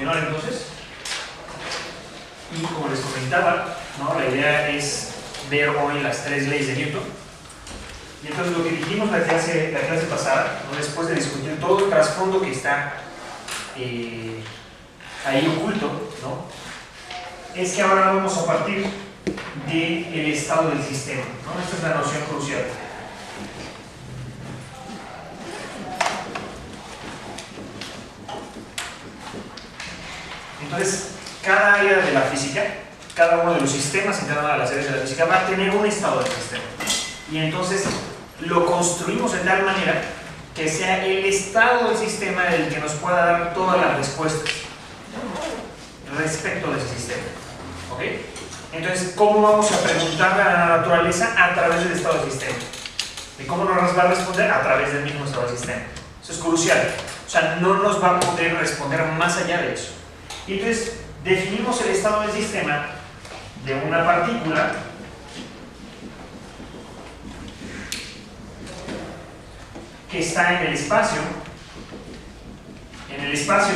continuar entonces. Y como les comentaba, ¿no? La idea es ver hoy las 3 leyes de Newton. Y entonces lo que dijimos la clase pasada, ¿no? Después de discutir todo el trasfondo que está ahí oculto, ¿no? Es que ahora vamos a partir del estado del sistema, ¿no? Esta es la noción crucial. Entonces, cada área de la física, cada uno de los sistemas en cada una de las áreas de la física va a tener un estado del sistema. Y entonces lo construimos de tal manera que sea el estado del sistema el que nos pueda dar todas las respuestas respecto de ese sistema. ¿Ok? Entonces, ¿cómo vamos a preguntarle a la naturaleza? A través del estado del sistema. ¿Y cómo nos va a responder? A través del mismo estado del sistema. Eso es crucial. O sea, no nos va a poder responder más allá de eso. Y entonces, definimos el estado del sistema de una partícula que está en el espacio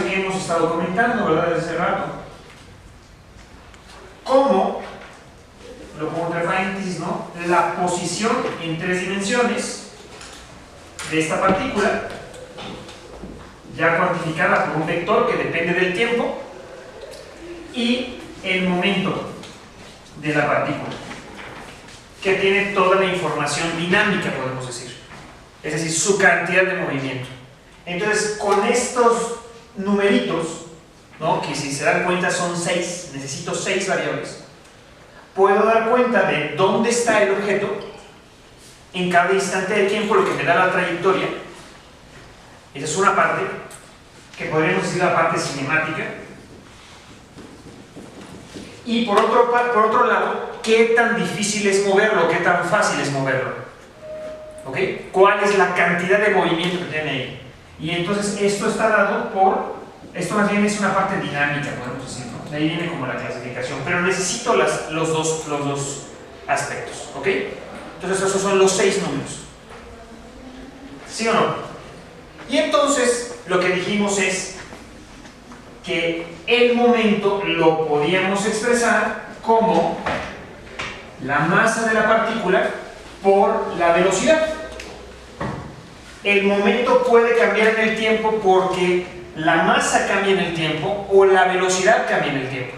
que hemos estado comentando, ¿verdad? Desde hace rato. Como, lo pongo entre paréntesis, ¿no? La posición en 3 dimensiones de esta partícula, ya cuantificada por un vector que depende del tiempo, y el momento de la partícula, que tiene toda la información dinámica, podemos decir. Es decir, su cantidad de movimiento. Entonces, con estos numeritos, ¿no? Que si se dan cuenta son 6, necesito 6 variables, puedo dar cuenta de dónde está el objeto en cada instante del tiempo, lo que me da la trayectoria. Esa es una parte, que podríamos decir la parte cinemática. Y por otro lado, ¿qué tan difícil es moverlo? ¿Qué tan fácil es moverlo? ¿Ok? ¿Cuál es la cantidad de movimiento que tiene ahí? Y entonces esto está dado por... Esto más bien es una parte dinámica, podemos decir, ¿no? De ahí viene como la clasificación. Pero necesito los dos aspectos, ¿ok? Entonces esos son los 6 números. ¿Sí o no? Y entonces lo que dijimos es que el momento lo podíamos expresar como la masa de la partícula por la velocidad. El momento puede cambiar en el tiempo porque la masa cambia en el tiempo o la velocidad cambia en el tiempo.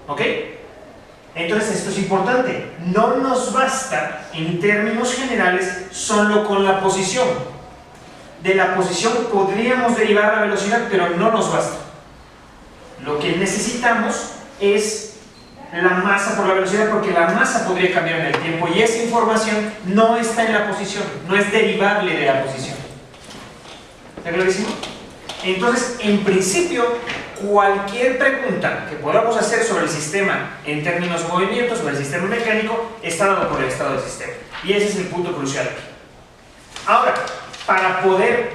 ¿Ok? Entonces esto es importante. No nos basta en términos generales solo con la posición. De la posición podríamos derivar la velocidad, pero no nos basta. Lo que necesitamos es la masa por la velocidad, porque la masa podría cambiar en el tiempo y esa información no está en la posición, no es derivable de la posición. ¿Está clarísimo? Entonces, en principio, cualquier pregunta que podamos hacer sobre el sistema en términos de movimiento, sobre el sistema mecánico, está dado por el estado del sistema. Y ese es el punto crucial aquí. Ahora, para poder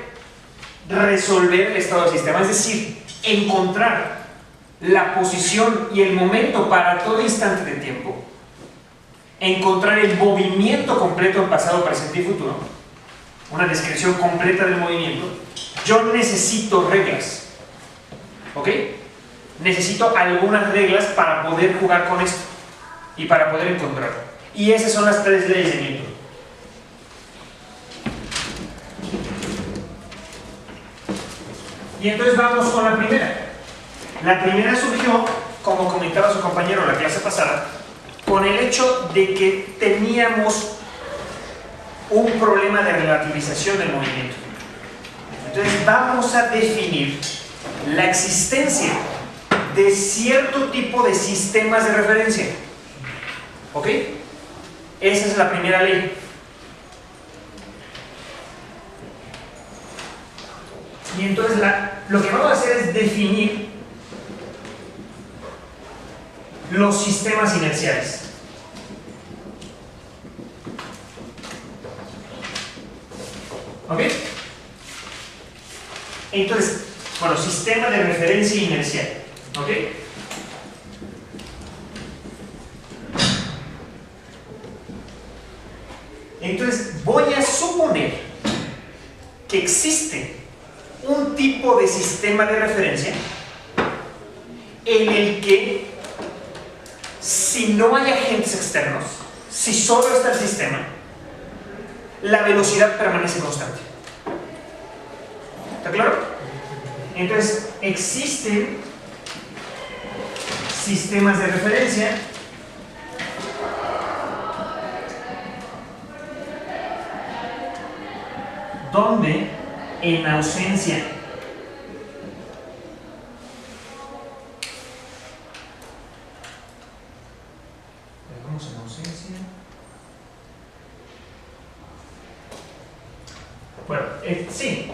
resolver el estado del sistema, es decir, encontrar la posición y el momento para todo instante de tiempo, encontrar el movimiento completo en pasado, presente y futuro, una descripción completa del movimiento, yo necesito reglas, ¿ok? Necesito algunas reglas para poder jugar con esto y para poder encontrarlo. Y esas son las 3 leyes de Newton. Y entonces vamos con la primera. La primera surgió, como comentaba su compañero en la clase pasada, con el hecho de que teníamos un problema de relativización del movimiento. Entonces vamos a definir la existencia de cierto tipo de sistemas de referencia. ¿Ok? Esa es la primera ley. Y entonces lo que vamos a hacer es definir los sistemas inerciales. ¿Ok? Entonces, bueno, sistema de referencia inercial. ¿Ok? Entonces, voy a suponer que existe un tipo de sistema de referencia en el que si no hay agentes externos, si solo está el sistema, la velocidad permanece constante. ¿Está claro? Entonces, existen sistemas de referencia donde en ausencia bueno, sí,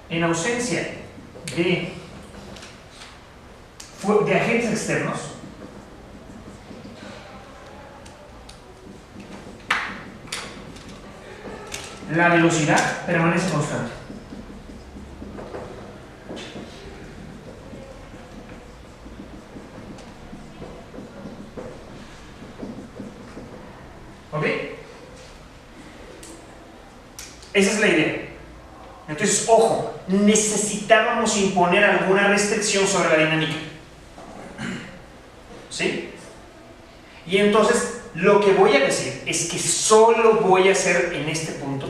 en ausencia de agentes externos, la velocidad permanece constante. ¿Ok? Esa es la idea. Entonces, ojo, necesitábamos imponer alguna restricción sobre la dinámica. ¿Sí? Y entonces, lo que voy a decir es que solo voy a hacer en este punto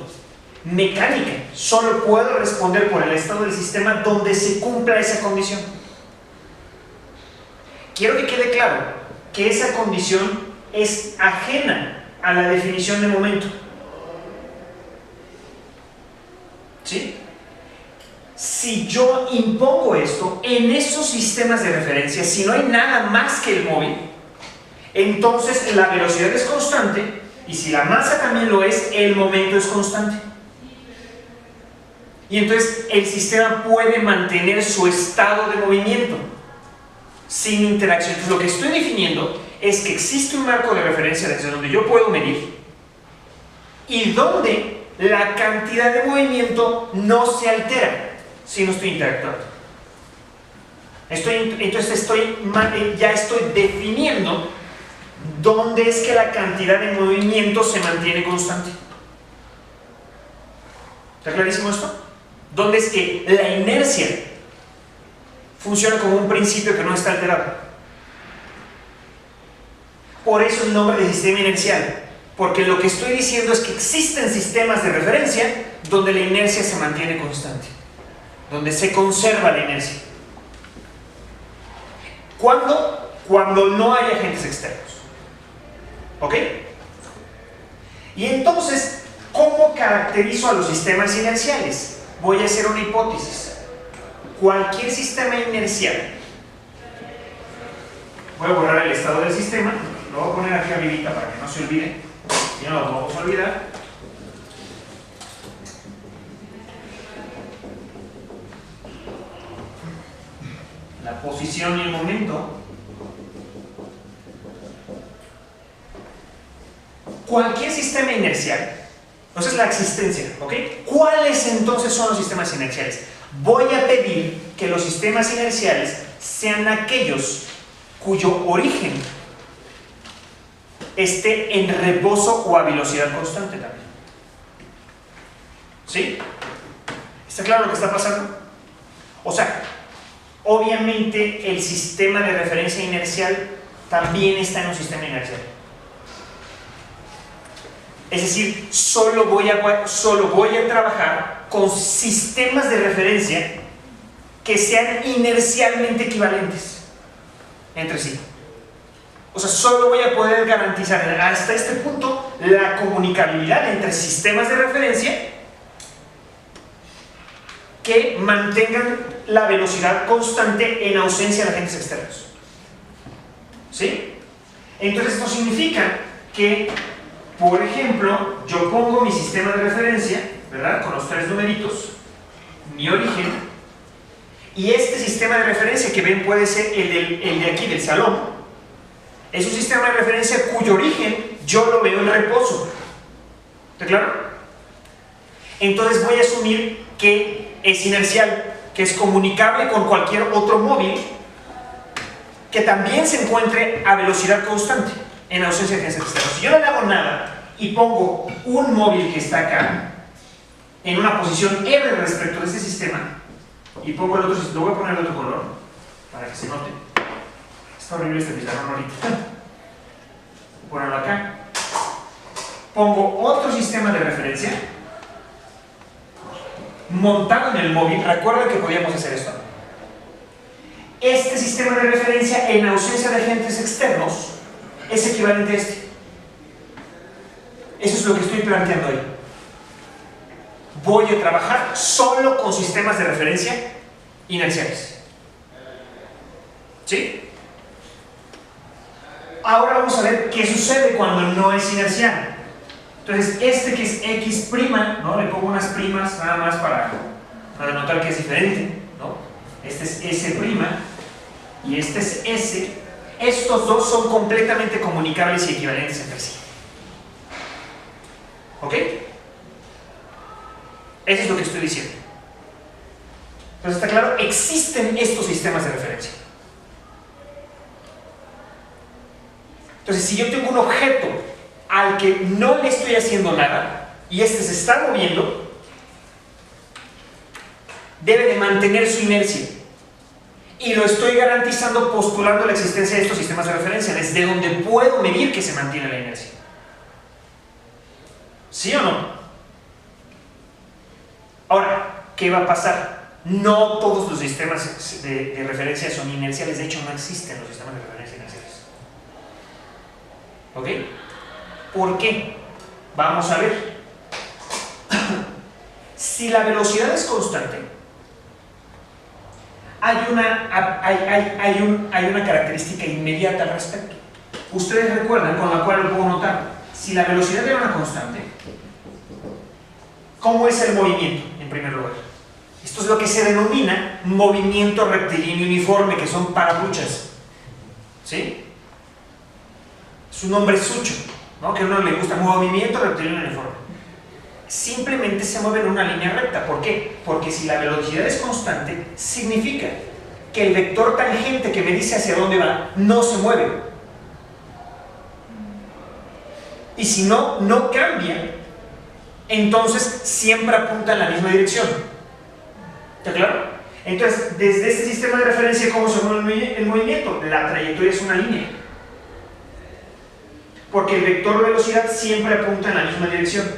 mecánica. Solo puedo responder por el estado del sistema donde se cumpla esa condición. Quiero que quede claro que esa condición es ajena a la definición de momento. ¿Sí? Si yo impongo esto en esos sistemas de referencia, si no hay nada más que el móvil, entonces la velocidad es constante, y si la masa también lo es, el momento es constante. Y entonces el sistema puede mantener su estado de movimiento sin interacción. Entonces, lo que estoy definiendo es que existe un marco de referencia desde donde yo puedo medir y donde la cantidad de movimiento no se altera si no estoy interactuando. Entonces ya estoy definiendo dónde es que la cantidad de movimiento se mantiene constante. ¿Está clarísimo esto? ¿Dónde es que la inercia funciona como un principio que no está alterado? Por eso el nombre de sistema inercial, porque lo que estoy diciendo es que existen sistemas de referencia donde la inercia se mantiene constante, donde se conserva la inercia. ¿Cuándo? Cuando no hay agentes externos. ¿Ok? Y entonces, ¿cómo caracterizo a los sistemas inerciales? Voy a hacer una hipótesis. Cualquier sistema inercial, voy a borrar el estado del sistema, lo voy a poner aquí arribita para que no se olvide, si no lo vamos a olvidar. La posición y el momento. Cualquier sistema inercial, entonces la existencia, ¿ok? ¿Cuáles entonces son los sistemas inerciales? Voy a pedir que los sistemas inerciales sean aquellos cuyo origen esté en reposo o a velocidad constante también. ¿Sí? ¿Está claro lo que está pasando? O sea, obviamente el sistema de referencia inercial también está en un sistema inercial. Es decir, solo voy a trabajar con sistemas de referencia que sean inercialmente equivalentes entre sí. O sea, solo voy a poder garantizar hasta este punto la comunicabilidad entre sistemas de referencia que mantengan la velocidad constante en ausencia de agentes externos. ¿Sí? Entonces esto significa que, por ejemplo, yo pongo mi sistema de referencia, ¿verdad? Con los tres numeritos, mi origen, y este sistema de referencia que ven puede ser el de aquí del salón. Es un sistema de referencia cuyo origen yo lo veo en reposo. ¿Está claro? Entonces voy a asumir que es inercial, que es comunicable con cualquier otro móvil que también se encuentre a velocidad constante en ausencia de agentes externos. Si yo no le hago nada y pongo un móvil que está acá en una posición R respecto de este sistema, y pongo el otro, lo voy a poner de otro color para que se note. Está horrible este pizarrón ahorita. Voy a ponerlo acá. Pongo otro sistema de referencia montado en el móvil. ¿Recuerdan que podíamos hacer esto? Este sistema de referencia, en ausencia de agentes externos, es equivalente a este. Eso es lo que estoy planteando hoy. Voy a trabajar solo con sistemas de referencia inerciales. ¿Sí? Ahora vamos a ver qué sucede cuando no es inercial. Entonces, este que es X', ¿no? Le pongo unas primas nada más para notar que es diferente, ¿no? Este es S' y este es S. Estos dos son completamente comunicables y equivalentes entre sí. ¿Ok? Eso es lo que estoy diciendo. Entonces, ¿está claro? Existen estos sistemas de referencia. Entonces, si yo tengo un objeto al que no le estoy haciendo nada y este se está moviendo, debe de mantener su inercia. Y lo estoy garantizando postulando la existencia de estos sistemas de referencia, desde donde puedo medir que se mantiene la inercia. ¿Sí o no? Ahora, ¿qué va a pasar? No todos los sistemas de referencia son inerciales. De hecho, no existen los sistemas de referencia inerciales. ¿Ok? ¿Por qué? Vamos a ver. Si la velocidad es constante, hay una característica inmediata al respecto. Ustedes recuerdan, con la cual lo puedo notar. Si la velocidad era una constante, ¿cómo es el movimiento, en primer lugar? Esto es lo que se denomina movimiento rectilíneo uniforme, que son parapuchas. ¿Sí? Su nombre es sucho, ¿no? Que a uno le gusta movimiento rectilíneo uniforme. Simplemente se mueve en una línea recta. ¿Por qué? Porque si la velocidad es constante, significa que el vector tangente que me dice hacia dónde va no se mueve. Y si no, no cambia, entonces siempre apunta en la misma dirección. ¿Está claro? Entonces, desde este sistema de referencia, ¿cómo se mueve el movimiento? La trayectoria es una línea. Porque el vector de velocidad siempre apunta en la misma dirección.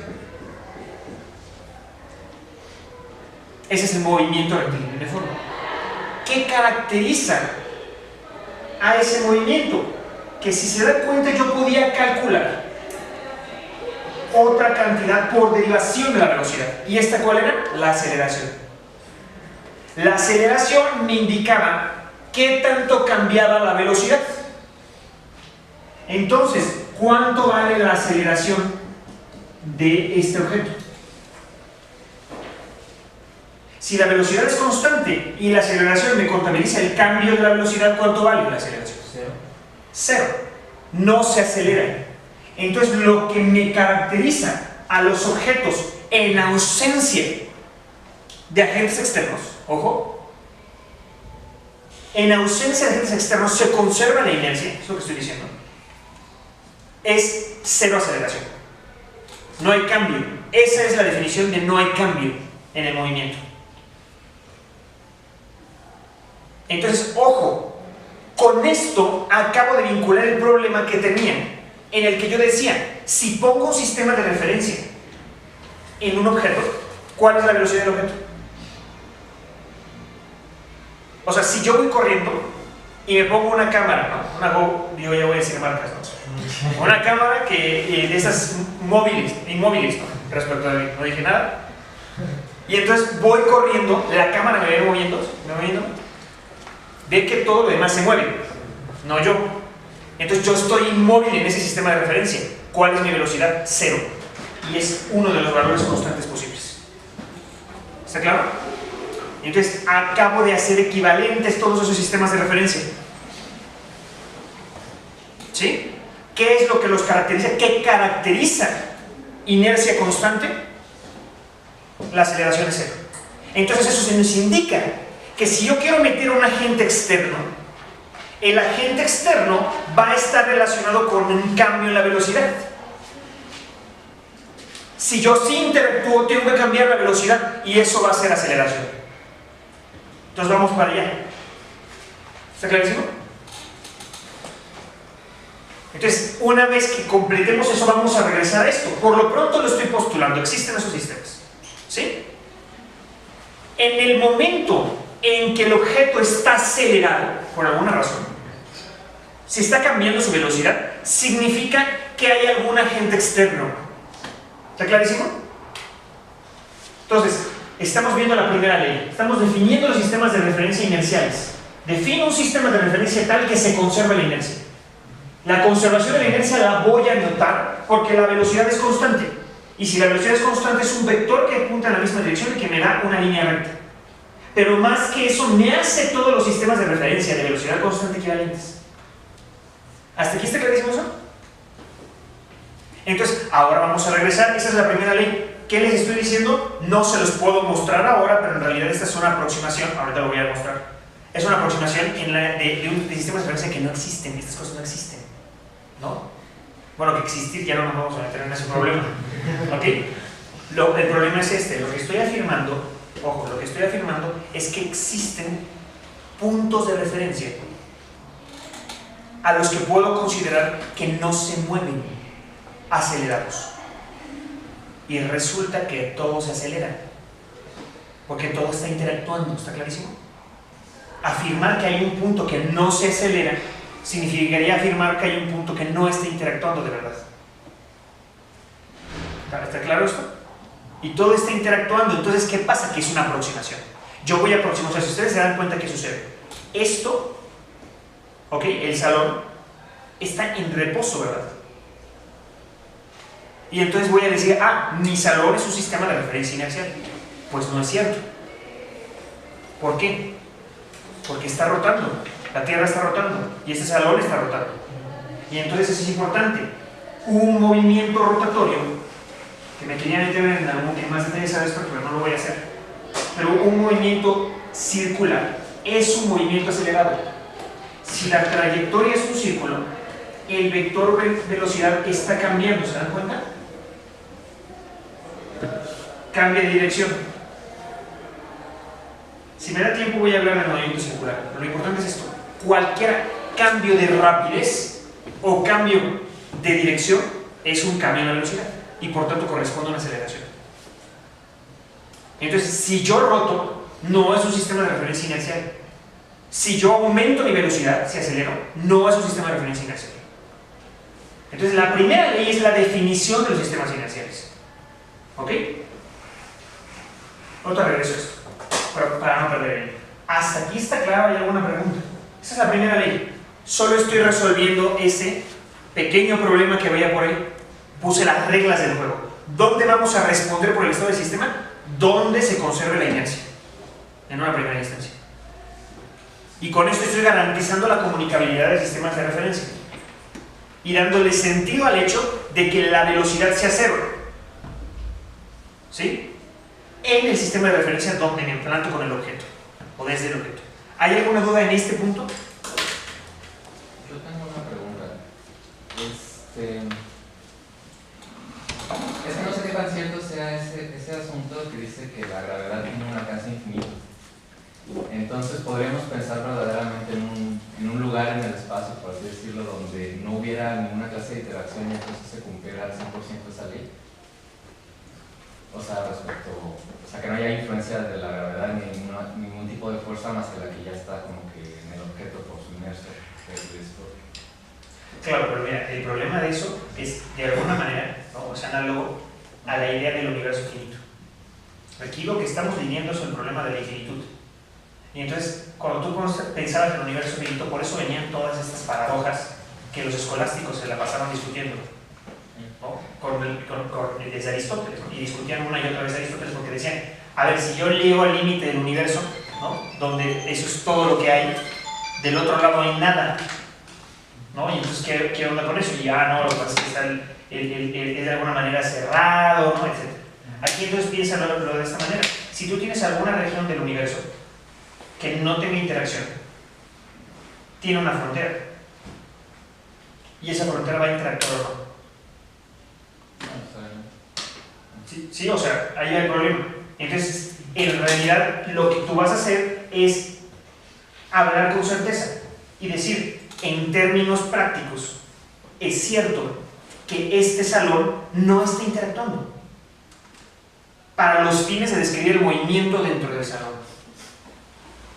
Ese es el movimiento rectilíneo uniforme. ¿Qué caracteriza a ese movimiento? Que si se da cuenta, yo podía calcular otra cantidad por derivación de la velocidad. ¿Y esta cuál era? La aceleración. La aceleración me indicaba qué tanto cambiaba la velocidad. Entonces, ¿cuánto vale la aceleración de este objeto? Si la velocidad es constante y la aceleración me contabiliza el cambio de la velocidad, ¿cuánto vale la aceleración? Cero. No se acelera. Entonces, lo que me caracteriza a los objetos en ausencia de agentes externos, ojo, en ausencia de agentes externos se conserva la inercia, es lo que estoy diciendo, es cero aceleración. No hay cambio. Esa es la definición de no hay cambio en el movimiento. Entonces, ojo, con esto acabo de vincular el problema que tenía, en el que yo decía, si pongo un sistema de referencia en un objeto, ¿cuál es la velocidad del objeto? O sea, si yo voy corriendo y me pongo una cámara, ¿no? Digo, ya voy a decir marcas, ¿no? Una cámara que de esas inmóviles, ¿no? Respecto a mí, no dije nada. Y entonces voy corriendo, la cámara me va moviendo, ve que todo lo demás se mueve, no yo. Entonces yo estoy inmóvil en ese sistema de referencia. ¿Cuál es mi velocidad? Cero. Y es uno de los valores constantes posibles. ¿Está claro? Entonces acabo de hacer equivalentes todos esos sistemas de referencia. ¿Sí? ¿Qué es lo que los caracteriza? ¿Qué caracteriza inercia constante? La aceleración es cero. Entonces eso se nos indica que si yo quiero meter un agente externo, el agente externo va a estar relacionado con un cambio en la velocidad. Si yo sí interactúo, tengo que cambiar la velocidad y eso va a ser aceleración. Entonces vamos para allá. ¿Está clarísimo? Entonces, una vez que completemos eso, vamos a regresar a esto. Por lo pronto lo estoy postulando, existen esos sistemas. ¿Sí? En el momento en que el objeto está acelerado, por alguna razón, si está cambiando su velocidad, significa que hay algún agente externo. ¿Está clarísimo? Entonces, estamos viendo la primera ley. Estamos definiendo los sistemas de referencia inerciales. Defino un sistema de referencia tal que se conserve la inercia. La conservación de la inercia la voy a notar porque la velocidad es constante. Y si la velocidad es constante, es un vector que apunta en la misma dirección y que me da una línea recta. Pero más que eso, me hace todos los sistemas de referencia de velocidad constante equivalentes. ¿Hasta aquí está clarísimo eso? Entonces, ahora vamos a regresar. Esa es la primera ley. ¿Qué les estoy diciendo? No se los puedo mostrar ahora, pero en realidad esta es una aproximación. Ahorita lo voy a mostrar. Es una aproximación de sistemas de referencia que no existen. Estas cosas no existen, ¿no? Bueno, que existir ya no nos vamos a meter en ese problema. ¿Ok? El problema es este. Lo que estoy afirmando, ojo, lo que estoy afirmando es que existen puntos de referencia a los que puedo considerar que no se mueven acelerados. Y resulta que todo se acelera. Porque todo está interactuando. ¿Está clarísimo? Afirmar que hay un punto que no se acelera significaría afirmar que hay un punto que no está interactuando de verdad. ¿Está claro esto? Y todo está interactuando. Entonces, ¿qué pasa? Que es una aproximación. Yo voy a aproximar. O sea, si ustedes se dan cuenta, ¿qué sucede? Esto, ¿ok? El salón está en reposo, ¿verdad? Y entonces voy a decir, mi salón es un sistema de referencia inercial. Pues no es cierto. ¿Por qué? Porque está rotando. La Tierra está rotando y este salón está rotando. Y entonces eso es importante. Un movimiento rotatorio, que me quería meter en algo que más detalle sabe esto, pero no lo voy a hacer. Pero un movimiento circular es un movimiento acelerado. Si la trayectoria es un círculo, el vector velocidad está cambiando, ¿se dan cuenta? Cambia de dirección. Si me da tiempo voy a hablar del movimiento circular, pero lo importante es esto. Cualquier cambio de rapidez o cambio de dirección es un cambio en la velocidad y por tanto corresponde a una aceleración. Entonces, si yo roto, no es un sistema de referencia inercial. Si yo aumento mi velocidad, si acelero, no es un sistema de referencia inercial. Entonces, la primera ley es la definición de los sistemas inerciales. ¿Ok? Otra regreso a esto, para no perder el. ¿Hasta aquí está claro? ¿Hay alguna pregunta? Esa es la primera ley. Solo estoy resolviendo ese pequeño problema que veía por ahí. Puse las reglas del juego. ¿Dónde vamos a responder por el estado del sistema? Donde se conserve la inercia. En una primera instancia. Y con esto estoy garantizando la comunicabilidad de sistemas de referencia. Y dándole sentido al hecho de que la velocidad sea cero. ¿Sí? En el sistema de referencia donde me implanto con el objeto. O desde el objeto. ¿Hay alguna duda en este punto? Yo tengo una pregunta. Es que no sé qué tan cierto sea ese asunto que dice que la gravedad tiene un alcance infinito. Entonces podríamos pensar verdaderamente en un lugar en el espacio, por así decirlo, donde no hubiera ninguna clase de interacción y entonces se cumpliera al 100% esa ley. O sea, que no haya influencia de la gravedad ni ningún tipo de fuerza más que la que ya está como que en el objeto por su inercia. Claro, pero mira, el problema de eso es, de alguna manera, ¿no? Es análogo a la idea del universo finito. Aquí lo que estamos viviendo es el problema de la infinitud. Y entonces, cuando tú pensabas en el universo finito, por eso venían todas estas paradojas que los escolásticos se la pasaron discutiendo, ¿no? Desde Aristóteles, ¿no? Y discutían una y otra vez Aristóteles porque decían, a ver, si yo llego al límite del universo, ¿no? Donde eso es todo lo que hay, del otro lado no hay nada, ¿no? Y entonces, ¿qué onda con eso? Y no, lo que pasa es que está es de alguna manera cerrado, ¿no? Etc. Aquí entonces piénsalo de esta manera. Si tú tienes alguna región del universo que no tenga interacción, tiene una frontera. Y esa frontera va a interactuar o no. Sí, o sea, ahí hay el problema. Entonces, en realidad lo que tú vas a hacer es hablar con certeza y decir, en términos prácticos, es cierto que este salón no está interactuando para los fines de describir el movimiento dentro del salón.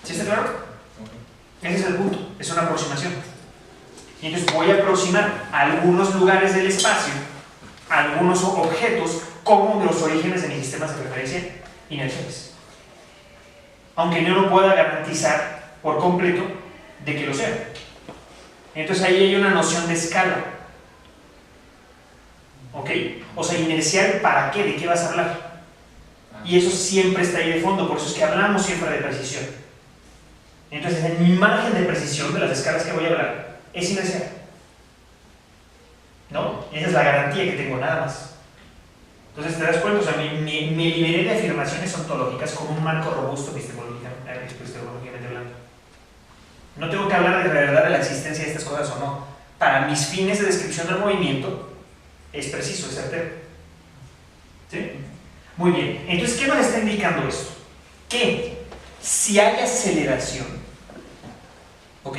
¿Sí está claro? Ese es el punto, es una aproximación. Y entonces voy a aproximar a algunos lugares del espacio, a algunos objetos, como los orígenes de mis sistemas de referencia inerciales. Aunque yo no pueda garantizar por completo de que lo sea. Entonces ahí hay una noción de escala. ¿Ok? O sea, inercial, ¿para qué? ¿De qué vas a hablar? Y eso siempre está ahí de fondo, por eso es que hablamos siempre de precisión. Entonces, en mi margen de precisión de las escalas que voy a hablar, es inercial. ¿No? Esa es la garantía que tengo, nada más. Entonces, te das cuenta, o sea, me liberé de afirmaciones ontológicas con un marco robusto epistemológicamente hablando. No tengo que hablar de la verdad de la existencia de estas cosas o no. Para mis fines de descripción del movimiento, es preciso, es certero. ¿Sí? Muy bien. Entonces, ¿qué nos está indicando esto? Que si hay aceleración, ¿ok?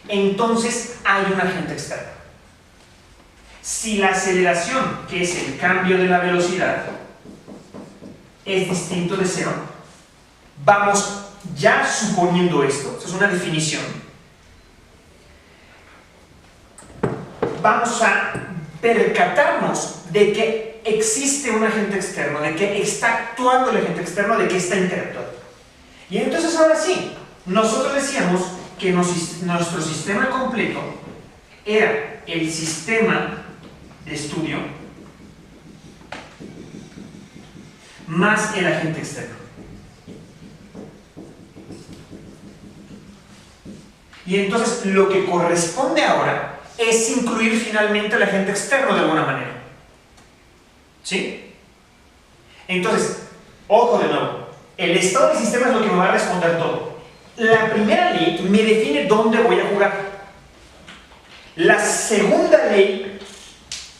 Entonces hay un agente externo. Si la aceleración, que es el cambio de la velocidad, es distinto de cero, vamos ya suponiendo esto es una definición, vamos a percatarnos de que existe un agente externo, de que está actuando el agente externo, de que está interactuando. Y entonces ahora sí, nosotros decíamos que nuestro sistema completo era el sistema de estudio más el agente externo. Y entonces lo que corresponde ahora es incluir finalmente el agente externo de alguna manera. ¿Sí? Entonces, ojo de nuevo, el estado del sistema es lo que me va a responder todo. La primera ley me define dónde voy a jugar. La segunda ley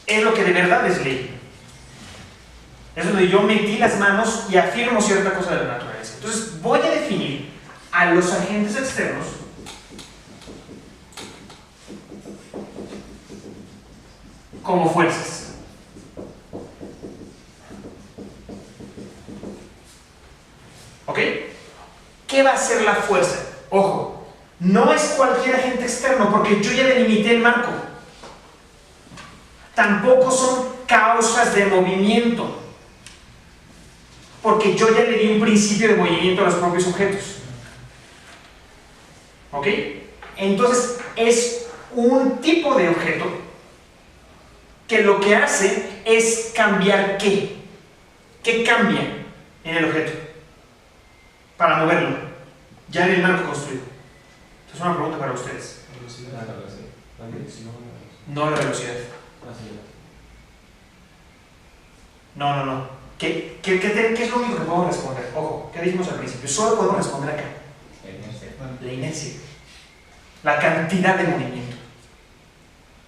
es lo que de verdad es ley. Es donde yo metí las manos y afirmo cierta cosa de la naturaleza. Entonces voy a definir a los agentes externos como fuerzas. ¿Ok? ¿Qué va a ser la fuerza? Ojo, no es cualquier agente externo porque yo ya delimité el marco. Tampoco son causas de movimiento porque yo ya le di un principio de movimiento a los propios objetos. ¿Ok? Entonces es un tipo de objeto que lo que hace es cambiar ¿qué? ¿Qué cambia en el objeto? Para moverlo, ya en el marco construido. Esta es una pregunta para ustedes. La dirección. No la velocidad. No. ¿Qué es lo único que podemos responder? Ojo, ¿qué dijimos al principio? Solo podemos responder acá. La inercia. La cantidad de movimiento.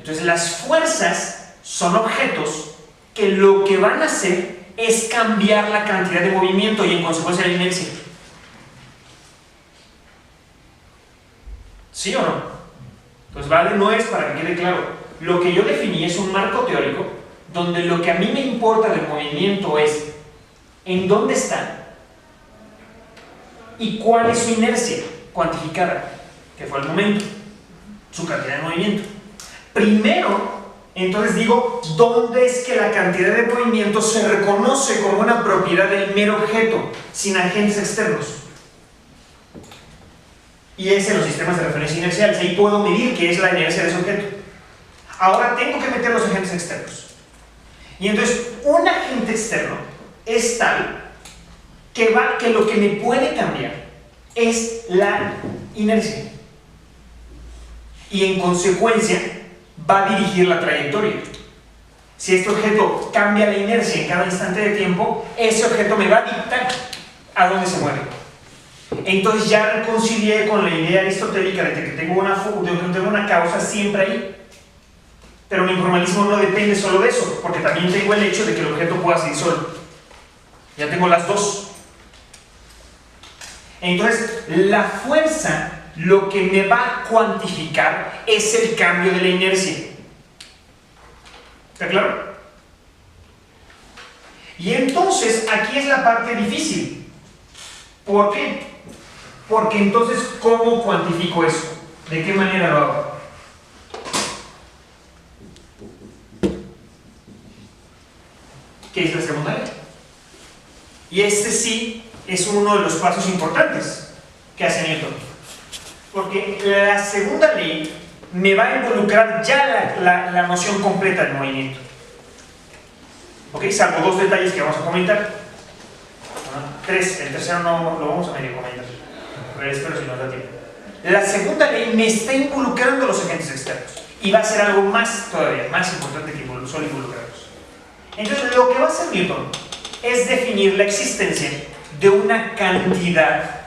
Entonces las fuerzas son objetos que lo que van a hacer es cambiar la cantidad de movimiento y en consecuencia la inercia. ¿Sí o no? Entonces, vale, no es para que quede claro. Lo que yo definí es un marco teórico donde lo que a mí me importa del movimiento es en dónde está y cuál es su inercia cuantificada, que fue el momento, su cantidad de movimiento. Primero, entonces digo, ¿dónde es que la cantidad de movimiento se reconoce como una propiedad del mero objeto, sin agentes externos? Y es en los sistemas de referencia inerciales. Ahí puedo medir qué es la inercia de ese objeto. Ahora tengo que meter los agentes externos. Y entonces, un agente externo es tal que lo que me puede cambiar es la inercia. Y en consecuencia, va a dirigir la trayectoria. Si este objeto cambia la inercia en cada instante de tiempo, ese objeto me va a dictar a dónde se mueve. Entonces ya reconcilié con la idea aristotélica de que tengo una causa siempre ahí. Pero mi informalismo no depende solo de eso, porque también tengo el hecho de que el objeto pueda seguir solo. Ya tengo las dos. Entonces, la fuerza lo que me va a cuantificar es el cambio de la inercia. ¿Está claro? Y entonces, aquí es la parte difícil. ¿Por qué? Porque entonces, ¿cómo cuantifico eso? ¿De qué manera lo hago? ¿Qué es la segunda ley? Y este sí es uno de los pasos importantes que hace Newton. Porque la segunda ley me va a involucrar ya la noción completa del movimiento. ¿Ok? Salvo dos detalles que vamos a comentar. Tres, el tercero no lo vamos a medio comentar. Pero espero si nos da tiempo. La segunda ley me está involucrando los agentes externos. Y va a ser algo más todavía, más importante que solo involucrarlos. Entonces, lo que va a hacer Newton es definir la existencia de una cantidad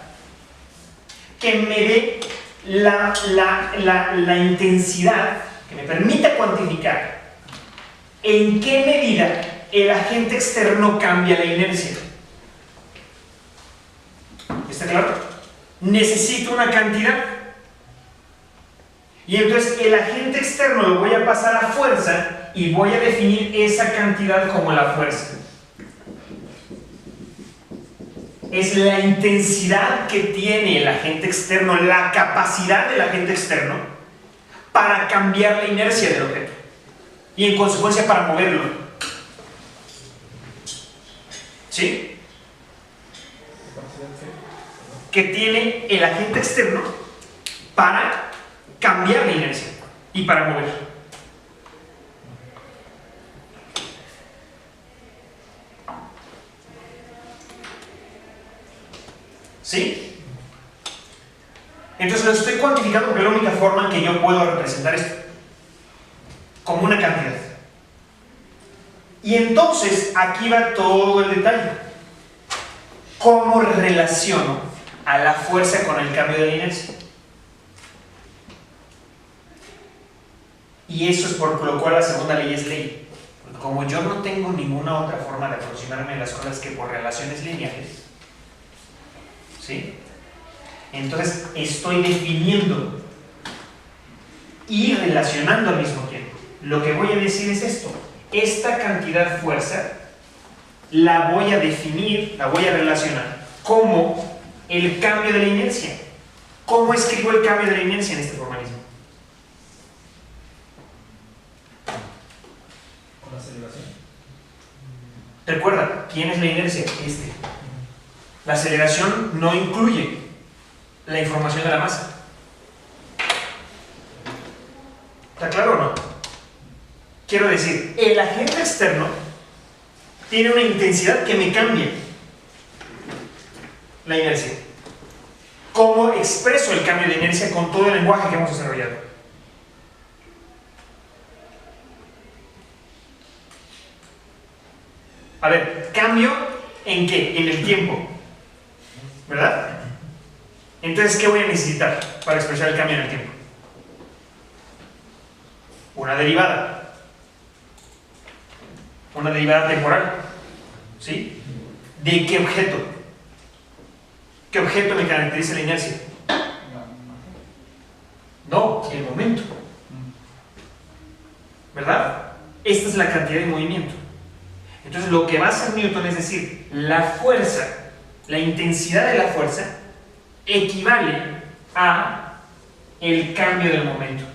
que me dé la intensidad, que me permita cuantificar en qué medida el agente externo cambia la inercia. ¿Está claro? Necesito una cantidad. Y entonces el agente externo lo voy a pasar a fuerza y voy a definir esa cantidad como la fuerza. Es la intensidad que tiene el agente externo, la capacidad del agente externo para cambiar la inercia del objeto y en consecuencia para moverlo. ¿Sí? Que tiene el agente externo para cambiar la inercia y para mover. ¿Sí? Entonces lo estoy cuantificando porque es la única forma en que yo puedo representar esto como una cantidad. Y entonces aquí va todo el detalle. ¿Cómo relaciono a la fuerza con el cambio de la inercia? Y eso es por lo cual la segunda ley es ley. Porque como yo no tengo ninguna otra forma de aproximarme a las cosas que por relaciones lineales, ¿sí? Entonces estoy definiendo y relacionando al mismo tiempo. Lo que voy a decir es esto: esta cantidad fuerza la voy a definir, la voy a relacionar como el cambio de la inercia. ¿Cómo escribo el cambio de la inercia en este formalismo? Con la aceleración. Recuerda, ¿quién es la inercia? La aceleración no incluye la información de la masa. ¿Está claro o no? Quiero decir, el agente externo tiene una intensidad que me cambia la inercia. ¿Cómo expreso el cambio de inercia con todo el lenguaje que hemos desarrollado? A ver, ¿cambio en qué? En el tiempo, ¿verdad? Entonces, ¿qué voy a necesitar para expresar el cambio en el tiempo? Una derivada. Una derivada temporal. ¿Sí? ¿De qué objeto? ¿Qué objeto me caracteriza la inercia? No, el momento. ¿Verdad? Esta es la cantidad de movimiento. Entonces, lo que va a hacer Newton es decir, la fuerza, la intensidad de la fuerza equivale a el cambio del momento.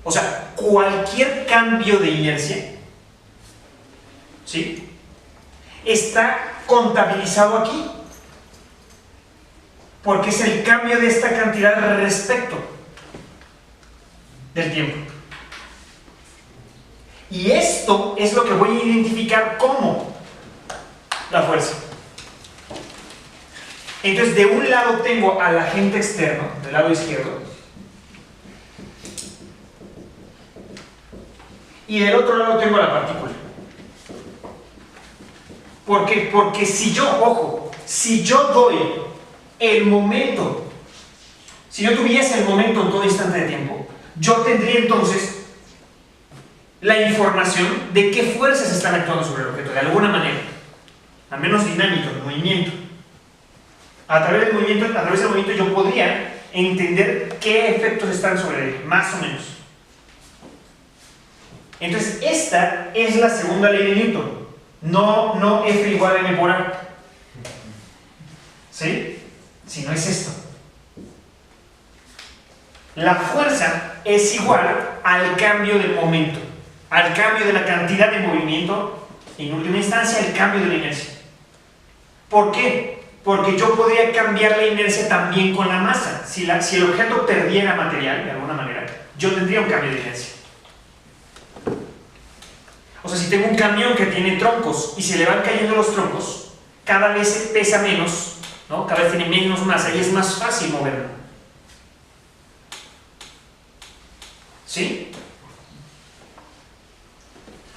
O sea, cualquier cambio de inercia, ¿sí?, está contabilizado aquí, porque es el cambio de esta cantidad respecto del tiempo. Y esto es lo que voy a identificar como la fuerza. Entonces, de un lado tengo al agente externo, del lado izquierdo, y del otro lado tengo la partícula. ¿Por qué? Porque si yo, ojo, si yo doy el momento, si yo tuviese el momento en todo instante de tiempo, yo tendría entonces la información de qué fuerzas están actuando sobre el objeto, de alguna manera, al menos dinámico, el movimiento. A través del movimiento yo podría entender qué efectos están sobre él, más o menos. Entonces, esta es la segunda ley de Newton. No F igual a M por A. ¿Sí? Si no es esto. La fuerza es igual al cambio del momento, al cambio de la cantidad de movimiento, en última instancia, el cambio de la inercia. ¿Por qué? Porque yo podría cambiar la inercia también con la masa. Si el objeto perdiera material, de alguna manera, yo tendría un cambio de inercia. O sea, si tengo un camión que tiene troncos y se le van cayendo los troncos, cada vez pesa menos, ¿no? Cada vez tiene menos masa y es más fácil moverlo. ¿Sí?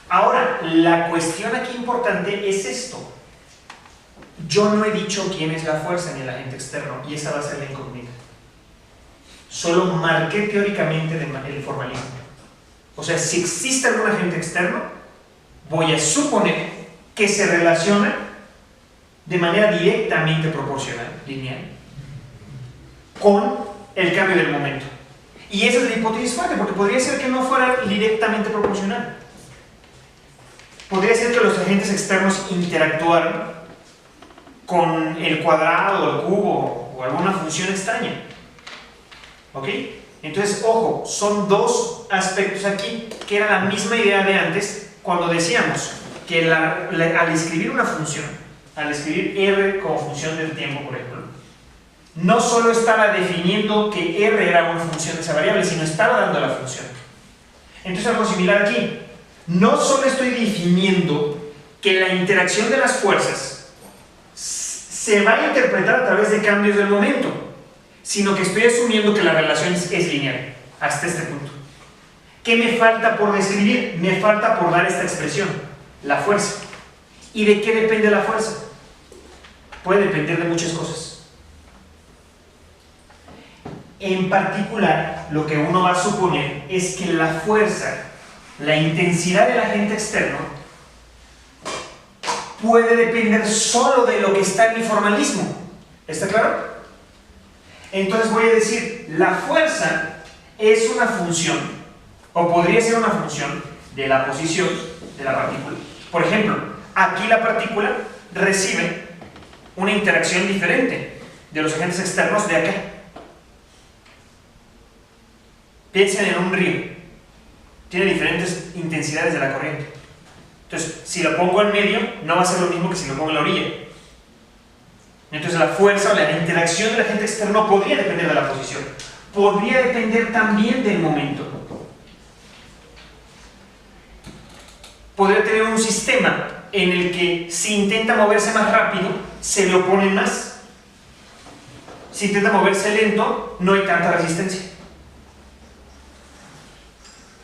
Ahora, la cuestión aquí importante es esto. Yo no he dicho quién es la fuerza ni el agente externo, y esa va a ser la incógnita. Solo marqué teóricamente el formalismo. O sea, si existe algún agente externo, voy a suponer que se relaciona de manera directamente proporcional, lineal, con el cambio del momento. Y esa es la hipótesis fuerte, porque podría ser que no fuera directamente proporcional. Podría ser que los agentes externos interactuaran con el cuadrado, el cubo o alguna función extraña. ¿Ok? Entonces, ojo, son dos aspectos aquí que era la misma idea de antes cuando decíamos que al escribir una función, al escribir R como función del tiempo, por ejemplo, no solo estaba definiendo que R era una función de esa variable, sino estaba dando la función. Entonces, algo similar aquí. No solo estoy definiendo que la interacción de las fuerzas se va a interpretar a través de cambios del momento, sino que estoy asumiendo que la relación es lineal, hasta este punto. ¿Qué me falta por describir? Me falta por dar esta expresión, la fuerza. ¿Y de qué depende la fuerza? Puede depender de muchas cosas. En particular, lo que uno va a suponer es que la fuerza, la intensidad del agente externo, puede depender solo de lo que está en mi formalismo. ¿Está claro? Entonces voy a decir, la fuerza es una función, o podría ser una función, de la posición de la partícula. Por ejemplo, aquí la partícula recibe una interacción diferente de los agentes externos de acá. Piensen en un río. Tiene diferentes intensidades de la corriente. Entonces, si lo pongo en medio, no va a ser lo mismo que si lo pongo en la orilla. Entonces, la fuerza o la interacción del agente externo podría depender de la posición. Podría depender también del momento. Podría tener un sistema en el que si intenta moverse más rápido, se le oponen más. Si intenta moverse lento, no hay tanta resistencia.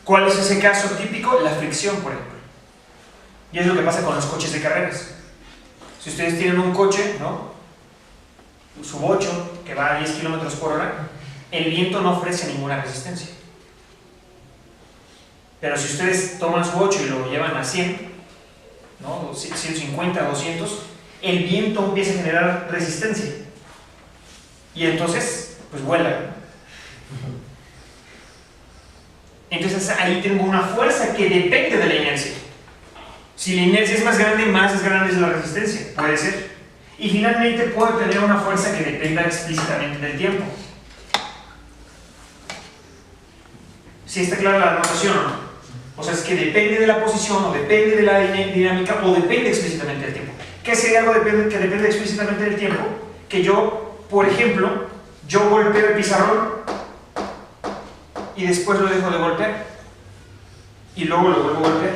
¿Cuál es ese caso típico? La fricción, por ejemplo. Y es lo que pasa con los coches de carreras. Si ustedes tienen un coche, ¿no? Un sub-8 que va a 10 km por hora, el viento no ofrece ninguna resistencia. Pero si ustedes toman su 8 y lo llevan a 100, ¿no? 150, 200, el viento empieza a generar resistencia. Y entonces, pues vuela. Entonces ahí tengo una fuerza que depende de la inercia. Si la inercia es más grande es la resistencia, puede ser. Y finalmente puedo tener una fuerza que dependa explícitamente del tiempo. ¿Sí está clara la notación o no? O sea, es que depende de la posición, o depende de la dinámica, o depende explícitamente del tiempo. ¿Qué sería algo que depende explícitamente del tiempo? Que yo, por ejemplo, yo golpeo el pizarrón y después lo dejo de golpear y luego lo vuelvo a golpear.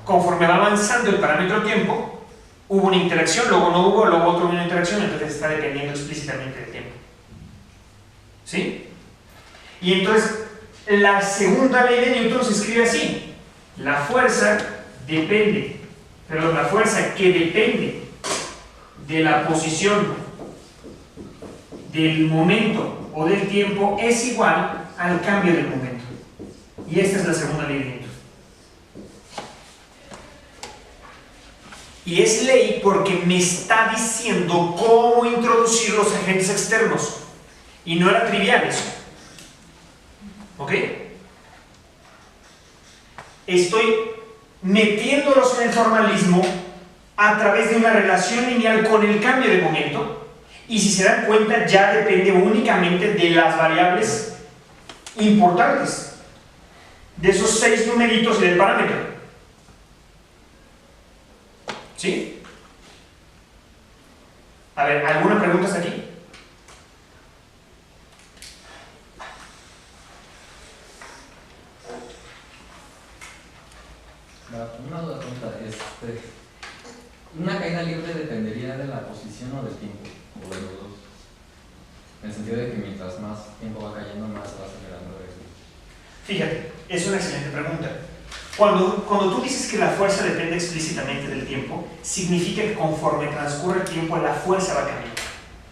Conforme va avanzando el parámetro tiempo, hubo una interacción, luego no hubo, luego otra una interacción, entonces está dependiendo explícitamente del tiempo. ¿Sí? Y entonces la segunda ley de Newton se escribe así: la fuerza que depende de la posición, del momento o del tiempo es igual al cambio del momento. Y esta es la segunda ley de Newton. Y es ley porque me está diciendo cómo introducir los agentes externos. Y no era trivial eso. ¿Ok? Estoy metiéndolos en el formalismo a través de una relación lineal con el cambio de momento. Y si se dan cuenta, ya depende únicamente de las variables importantes, de esos 6 numeritos y del parámetro. ¿Sí? A ver, ¿alguna pregunta hasta aquí? Una duda tonta, ¿una caída libre dependería de la posición o del tiempo? ¿O de los dos? En el sentido de que mientras más tiempo va cayendo, más va acelerando eso. Fíjate, es una excelente pregunta. Cuando tú dices que la fuerza depende explícitamente del tiempo, significa que conforme transcurre el tiempo, la fuerza va cambiando.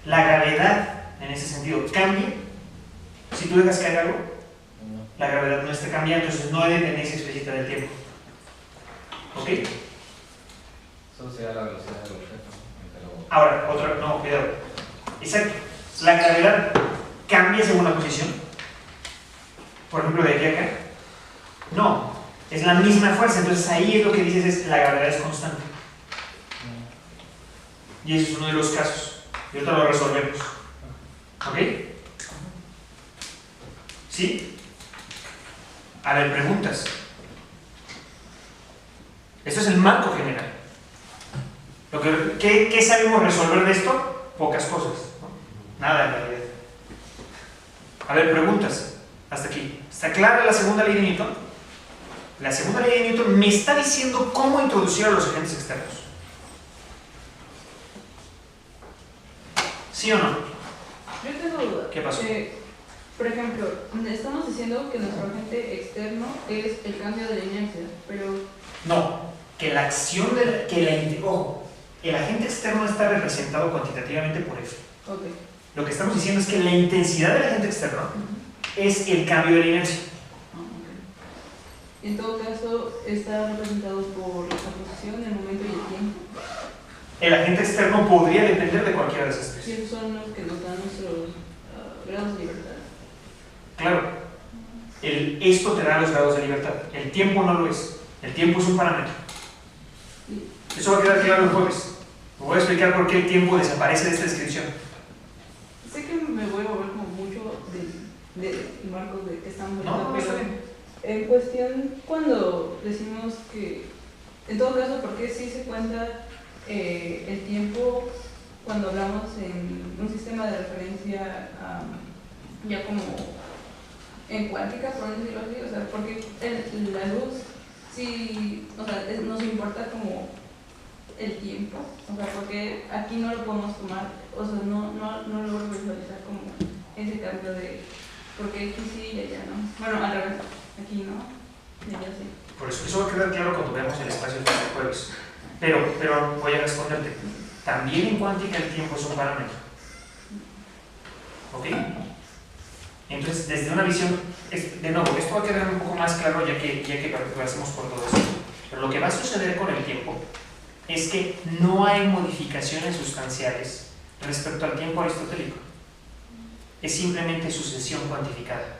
La gravedad, en ese sentido, cambia. Si tú dejas caer algo, la gravedad no está cambiando, entonces no hay dependencia explícita del tiempo. ¿Ok? Eso sería la velocidad del objeto. Ahora, no, cuidado. Exacto. La gravedad cambia según la posición. Por ejemplo, de aquí a acá. No, es la misma fuerza. Entonces ahí es lo que dices, es la gravedad es constante. Y ese es uno de los casos. Y ahorita lo resolvemos. ¿Ok? ¿Sí? A ver, preguntas. Esto es el marco general. ¿Qué sabemos resolver de esto? Pocas cosas, ¿no? Nada en realidad. A ver, preguntas. Hasta aquí. ¿Está clara la segunda ley de Newton? La segunda ley de Newton me está diciendo cómo introducir a los agentes externos. ¿Sí o no? Yo tengo duda. ¿Qué pasó? Por ejemplo, estamos diciendo que nuestro agente externo es el cambio de la inercia, pero... No, que la acción ojo, el agente externo está representado cuantitativamente por F. Okay. Lo que estamos diciendo es que la intensidad del agente externo es el cambio de la inercia. En todo caso, está representado por la posición, el momento y el tiempo. El agente externo podría depender de cualquiera de esas tres. Sí, esos son los que nos dan nuestros grados de libertad. Claro, esto te da los grados de libertad. El tiempo no lo es. El tiempo es un parámetro. Eso va a quedar claro el jueves. Me voy a explicar por qué el tiempo desaparece de esta descripción. Sé que me voy a mover como mucho del marco de que estamos hablando, No, pero en cuestión, cuando decimos que, en todo caso, ¿por qué sí se cuenta el tiempo cuando hablamos en un sistema de referencia ya como en cuántica, por decirlo así? O sea, porque la luz sí, o sea, nos importa como el tiempo, o sea, porque aquí no lo podemos tomar, o sea, no logro visualizar como ese cambio de, porque aquí sí y allá no. Bueno, al revés, aquí no, y allá sí. Por eso va a quedar claro cuando veamos el espacio del jueves. Pero voy a responderte. También en cuántica el tiempo es un parámetro. ¿Ok? Entonces, desde una visión, de nuevo, esto va a quedar un poco más claro ya que pasemos por todo esto. Pero lo que va a suceder con el tiempo es que no hay modificaciones sustanciales respecto al tiempo aristotélico. Es simplemente sucesión cuantificada.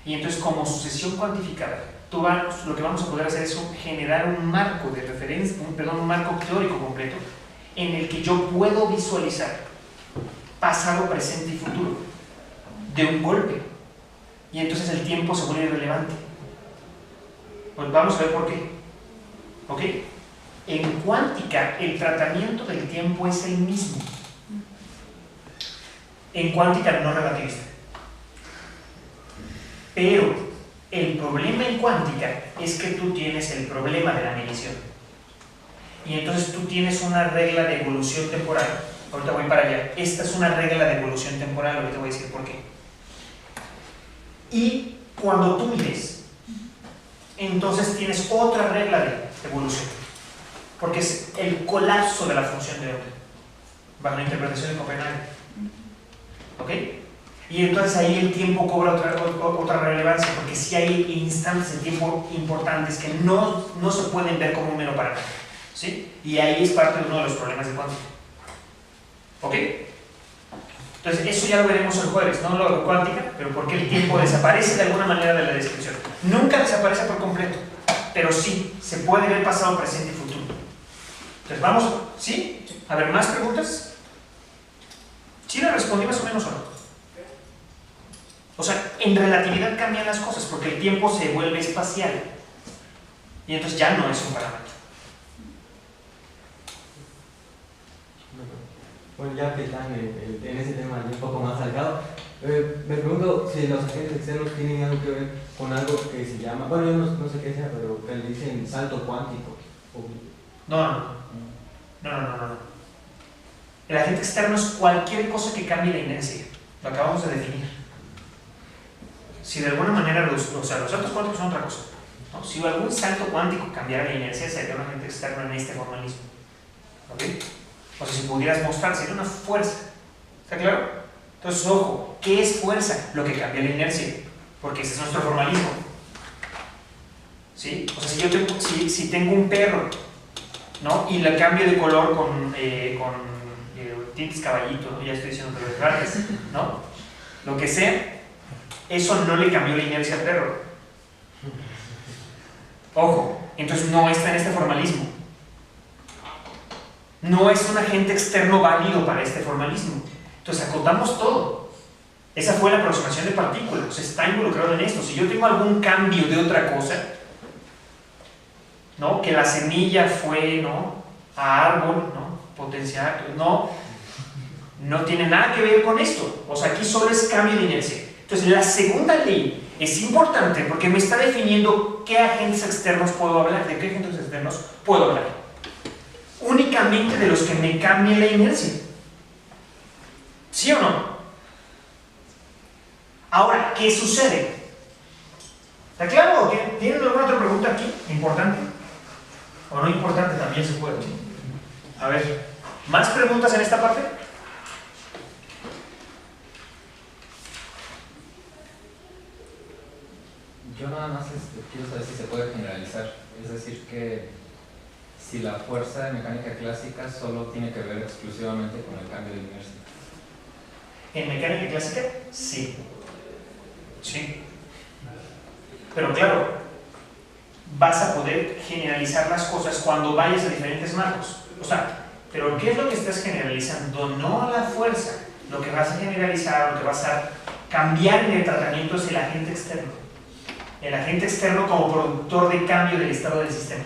Y entonces, como sucesión cuantificada, lo que vamos a poder hacer es generar un marco de referencia, un marco teórico completo en el que yo puedo visualizar pasado, presente y futuro de un golpe. Y entonces el tiempo se vuelve irrelevante. Pues vamos a ver por qué. ¿Ok? En cuántica, el tratamiento del tiempo es el mismo. En cuántica no relativista. Pero el problema en cuántica es que tú tienes el problema de la medición. Y entonces tú tienes una regla de evolución temporal. Ahorita voy para allá. Esta es una regla de evolución temporal, ahorita voy a decir por qué. Y cuando tú mides, entonces tienes otra regla de evolución. Porque es el colapso de la función de onda, bajo la interpretación de Copenhague. ¿Ok? Y entonces ahí el tiempo cobra otra relevancia, porque sí hay instantes de tiempo importantes que no se pueden ver como un mero parámetro. ¿sí? Y ahí es parte de uno de los problemas de cuántica. ¿Ok? Entonces, eso ya lo veremos el jueves, no lo de cuántica, pero porque el tiempo desaparece de alguna manera de la descripción. Nunca desaparece por completo, pero sí, se puede ver pasado, presente y futuro. Entonces, vamos, ¿sí? A ver, ¿más preguntas? ¿Sí le respondí más o menos o no? O sea, en relatividad cambian las cosas porque el tiempo se vuelve espacial y entonces ya no es un parámetro. Bueno, ya que están en ese tema un poco más salgado, me pregunto si los agentes externos tienen algo que ver con algo que se llama, bueno, yo no sé qué sea, pero que le dicen salto cuántico. No. El agente externo es cualquier cosa que cambie la inercia. Lo acabamos de definir. Si de alguna manera los saltos cuánticos son otra cosa, ¿no? Si algún salto cuántico cambiara la inercia, sería un agente externo en este formalismo. ¿Ok? O sea, si pudieras mostrar, sería una fuerza. ¿Está claro? Entonces, ojo, ¿qué es fuerza? Lo que cambia la inercia. Porque ese es nuestro formalismo. ¿Sí? O sea, si tengo un perro, ¿no? Y le cambio de color con tintes caballito, ¿no? Ya estoy diciendo que raras, ¿no? Lo que sea, eso no le cambió la inercia al perro. Ojo, entonces no está en este formalismo. No es un agente externo válido para este formalismo. Entonces acotamos todo. Esa fue la aproximación de partículas. Está involucrado en esto. Si yo tengo algún cambio de otra cosa, ¿no? Que la semilla fue, ¿no? A árbol, ¿no? Potencial, no tiene nada que ver con esto. O sea, aquí solo es cambio de inercia. Entonces la segunda ley es importante porque me está definiendo qué agentes externos puedo hablar, de qué agentes externos puedo hablar. Únicamente de los que me cambien la inercia. ¿Sí o no? Ahora, ¿qué sucede? ¿Está claro? ¿Tienen alguna otra pregunta aquí? ¿Importante? ¿O no importante? También se puede. A ver, ¿más preguntas en esta parte? Yo nada más quiero saber si se puede generalizar. Es decir, que si la fuerza de mecánica clásica solo tiene que ver exclusivamente con el cambio de inercia. En mecánica clásica, sí. Sí. Pero claro, vas a poder generalizar las cosas cuando vayas a diferentes marcos. O sea, pero ¿qué es lo que estás generalizando? No la fuerza. Lo que vas a generalizar, lo que vas a cambiar en el tratamiento es el agente externo. El agente externo como productor de cambio del estado del sistema.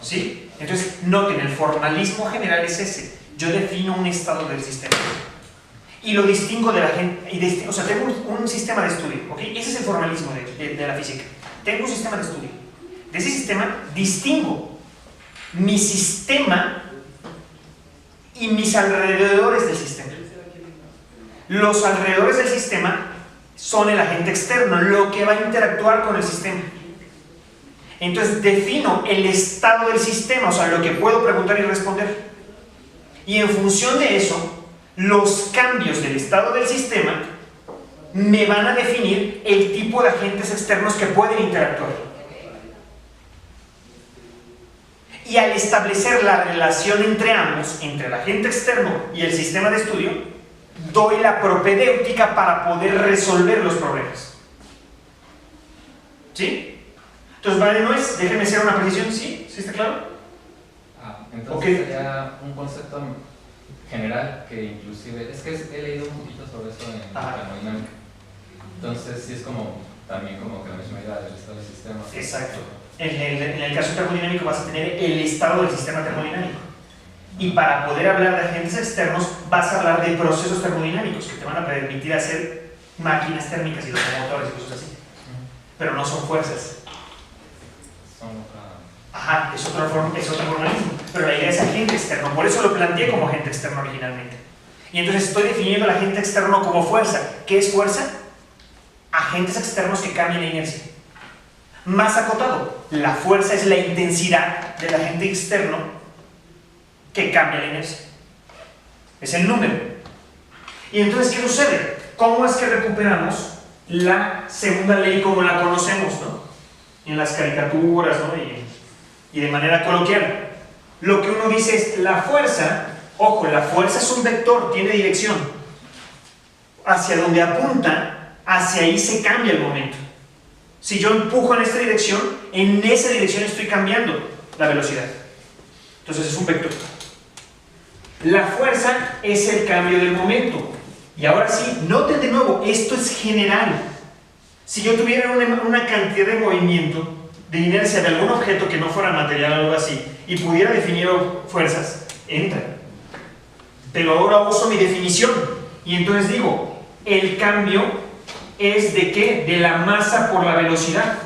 ¿Sí? Entonces, noten, el formalismo general es ese. Yo defino un estado del sistema. Y lo distingo de la gente. O sea, tengo un sistema de estudio. ¿Ok? Ese es el formalismo de la física. Tengo un sistema de estudio. De ese sistema distingo mi sistema y mis alrededores del sistema. Los alrededores del sistema son el agente externo, lo que va a interactuar con el sistema. Entonces defino el estado del sistema, o sea, lo que puedo preguntar y responder. Y en función de eso, los cambios del estado del sistema me van a definir el tipo de agentes externos que pueden interactuar. Y al establecer la relación entre ambos, entre el agente externo y el sistema de estudio, doy la propedéutica para poder resolver los problemas. ¿Sí? Entonces, vale, no es, déjenme hacer una precisión, ¿sí? ¿Sí está claro? Entonces sería un concepto general que inclusive, es que he leído un poquito sobre eso en termodinámica. Entonces sí es como, también como que la misma idea del estado del sistema. Exacto. En el caso termodinámico vas a tener el estado del sistema termodinámico. Y para poder hablar de agentes externos vas a hablar de procesos termodinámicos que te van a permitir hacer máquinas térmicas y los motores y cosas así. Pero no son fuerzas. Son otra... Ajá, es otro formalismo. Pero la idea es agente externo. Por eso lo planteé como agente externo originalmente. Y entonces estoy definiendo al agente externo como fuerza. ¿Qué es fuerza? Agentes externos que cambian la inercia. Más acotado, la fuerza es la intensidad del agente externo que cambia la inercia. Es el número. Y entonces, ¿qué sucede? ¿Cómo es que recuperamos la segunda ley como la conocemos, ¿no? En las caricaturas, ¿no? Y y de manera coloquial. Lo que uno dice es la fuerza, ojo, la fuerza es un vector, tiene dirección. Hacia donde apunta, hacia ahí se cambia el momento. Si yo empujo en esta dirección, en esa dirección estoy cambiando la velocidad. Entonces es un vector. La fuerza es el cambio del momento. Y ahora sí, noten de nuevo, esto es general. Si yo tuviera una cantidad de movimiento, de inercia de algún objeto que no fuera material o algo así, y pudiera definir fuerzas, entra. Pero ahora uso mi definición. Y entonces digo, el cambio es ¿de qué? De la masa por la velocidad.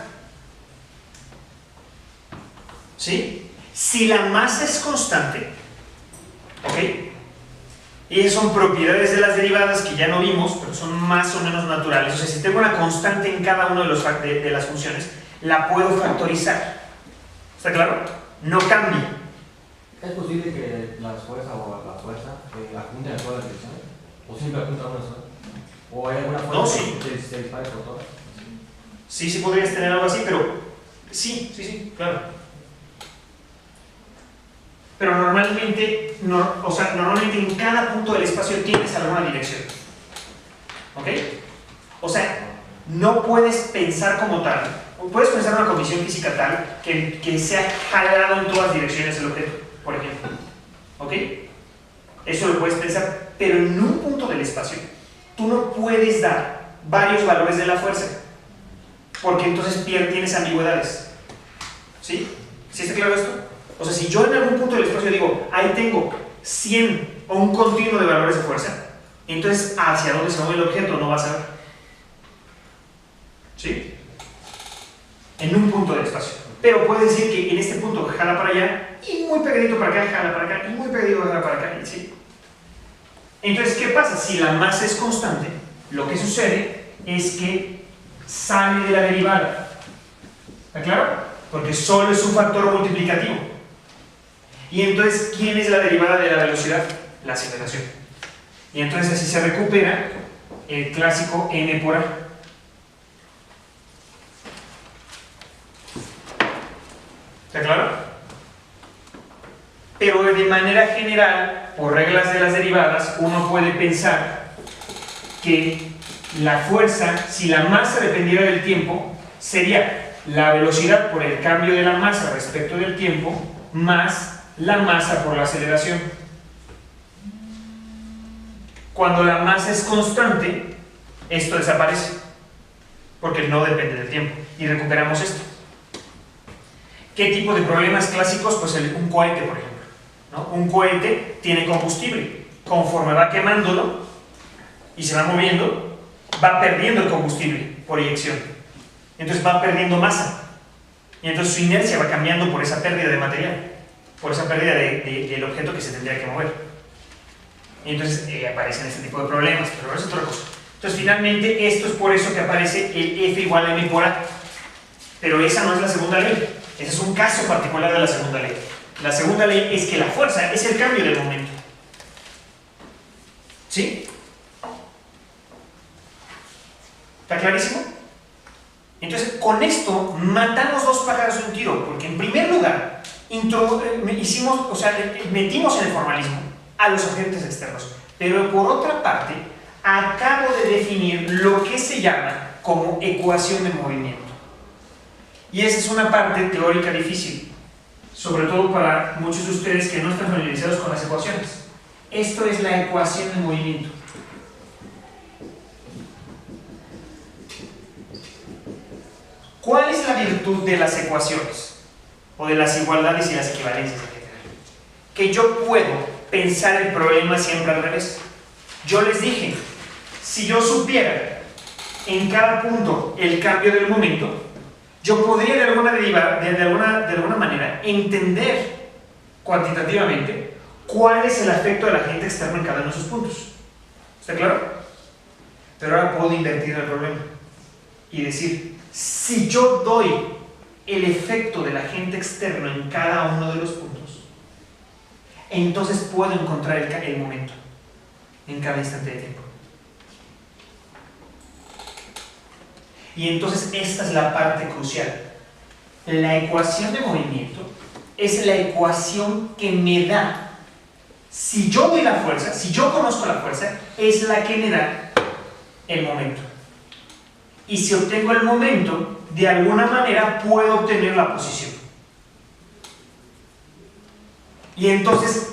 ¿Sí? Si la masa es constante, ¿ok? Y esas son propiedades de las derivadas que ya no vimos, pero son más o menos naturales. O sea, si tengo una constante en cada una de las funciones, la puedo factorizar. ¿Está claro? No cambia. ¿Es posible que las fuerzas o la fuerza apunten a todas las direcciones? ¿O siempre apuntan a una sola? ¿O hay alguna fuerza No, sí. que se dispare por todas? Sí, sí podrías tener algo así, pero sí, claro. Pero normalmente, normalmente en cada punto del espacio tienes alguna dirección. ¿Ok? O sea, no puedes pensar como tal. Puedes pensar en una condición física tal que sea jalado en todas direcciones el objeto, por ejemplo. ¿Ok? Eso lo puedes pensar, pero en un punto del espacio tú no puedes dar varios valores de la fuerza, porque entonces tienes ambigüedades. ¿Sí? ¿Sí está claro esto? O sea, si yo en algún punto del espacio digo, ahí tengo 100 o un continuo de valores de fuerza, entonces hacia dónde se mueve el objeto no vas a ver. ¿Sí? En un punto del espacio. Pero puedes decir que en este punto jala para allá, y muy pegadito para acá, jala para acá, y muy pegadito jala para acá, ¿sí? Entonces, ¿qué pasa? Si la masa es constante, lo que sucede es que sale de la derivada. ¿Está claro? Porque solo es un factor multiplicativo. Y entonces, ¿quién es la derivada de la velocidad? La aceleración. Y entonces así se recupera el clásico m por a. ¿Está claro? Pero de manera general, por reglas de las derivadas, uno puede pensar que la fuerza, si la masa dependiera del tiempo, sería la velocidad por el cambio de la masa respecto del tiempo, más la masa por la aceleración. Cuando la masa es constante, esto desaparece, porque no depende del tiempo, y recuperamos esto. ¿Qué tipo de problemas clásicos? Pues un cohete, por ejemplo, ¿no? Un cohete tiene combustible. Conforme va quemándolo y se va moviendo, va perdiendo el combustible por eyección. Entonces va perdiendo masa. Y entonces su inercia va cambiando por esa pérdida de material, por esa pérdida del objeto que se tendría que mover. Y entonces aparecen este tipo de problemas, pero es otra cosa. Entonces finalmente esto es por eso que aparece el F igual a m por a. Pero esa no es la segunda ley. Ese es un caso particular de la segunda ley. La segunda ley es que la fuerza es el cambio del momento. ¿Sí? ¿Está clarísimo? Entonces, con esto matamos dos pájaros de un tiro, porque en primer lugar metimos en el formalismo a los agentes externos, pero por otra parte acabo de definir lo que se llama como ecuación de movimiento. Y esa es una parte teórica difícil, sobre todo para muchos de ustedes que no están familiarizados con las ecuaciones. Esto es la ecuación de movimiento. ¿Cuál es la virtud de las ecuaciones? O de las igualdades y las equivalencias en general. Que yo puedo pensar el problema siempre al revés. Yo les dije, si yo supiera en cada punto el cambio del momento, yo podría de alguna manera entender cuantitativamente cuál es el efecto del agente externo en cada uno de esos puntos. ¿Está claro? Pero ahora puedo invertir el problema y decir, si yo doy el efecto del agente externo en cada uno de los puntos, entonces puedo encontrar el momento en cada instante de tiempo. Y entonces esta es la parte crucial. La ecuación de movimiento es la ecuación que me da. Si yo doy la fuerza, si yo conozco la fuerza, es la que me da el momento. Y si obtengo el momento, de alguna manera puedo obtener la posición. Y entonces,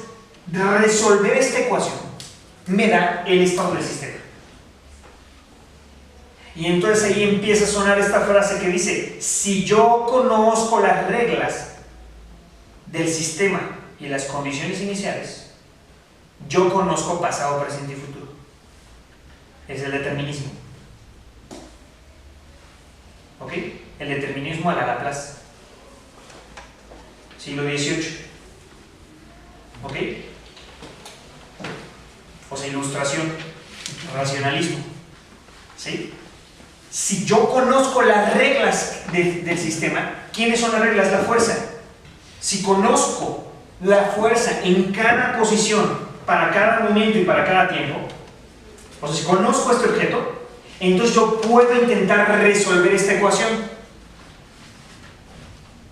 resolver esta ecuación me da el estado del sistema. Y entonces ahí empieza a sonar esta frase que dice: si yo conozco las reglas del sistema y las condiciones iniciales, yo conozco pasado, presente y futuro. Es el determinismo. ¿Ok? El determinismo a la Laplace. Siglo XVIII. ¿Ok? O sea, ilustración, racionalismo. ¿Sí? Si yo conozco las reglas del sistema, ¿quiénes son las reglas? La fuerza. Si conozco la fuerza en cada posición, para cada momento y para cada tiempo, o sea, si conozco este objeto, entonces yo puedo intentar resolver esta ecuación.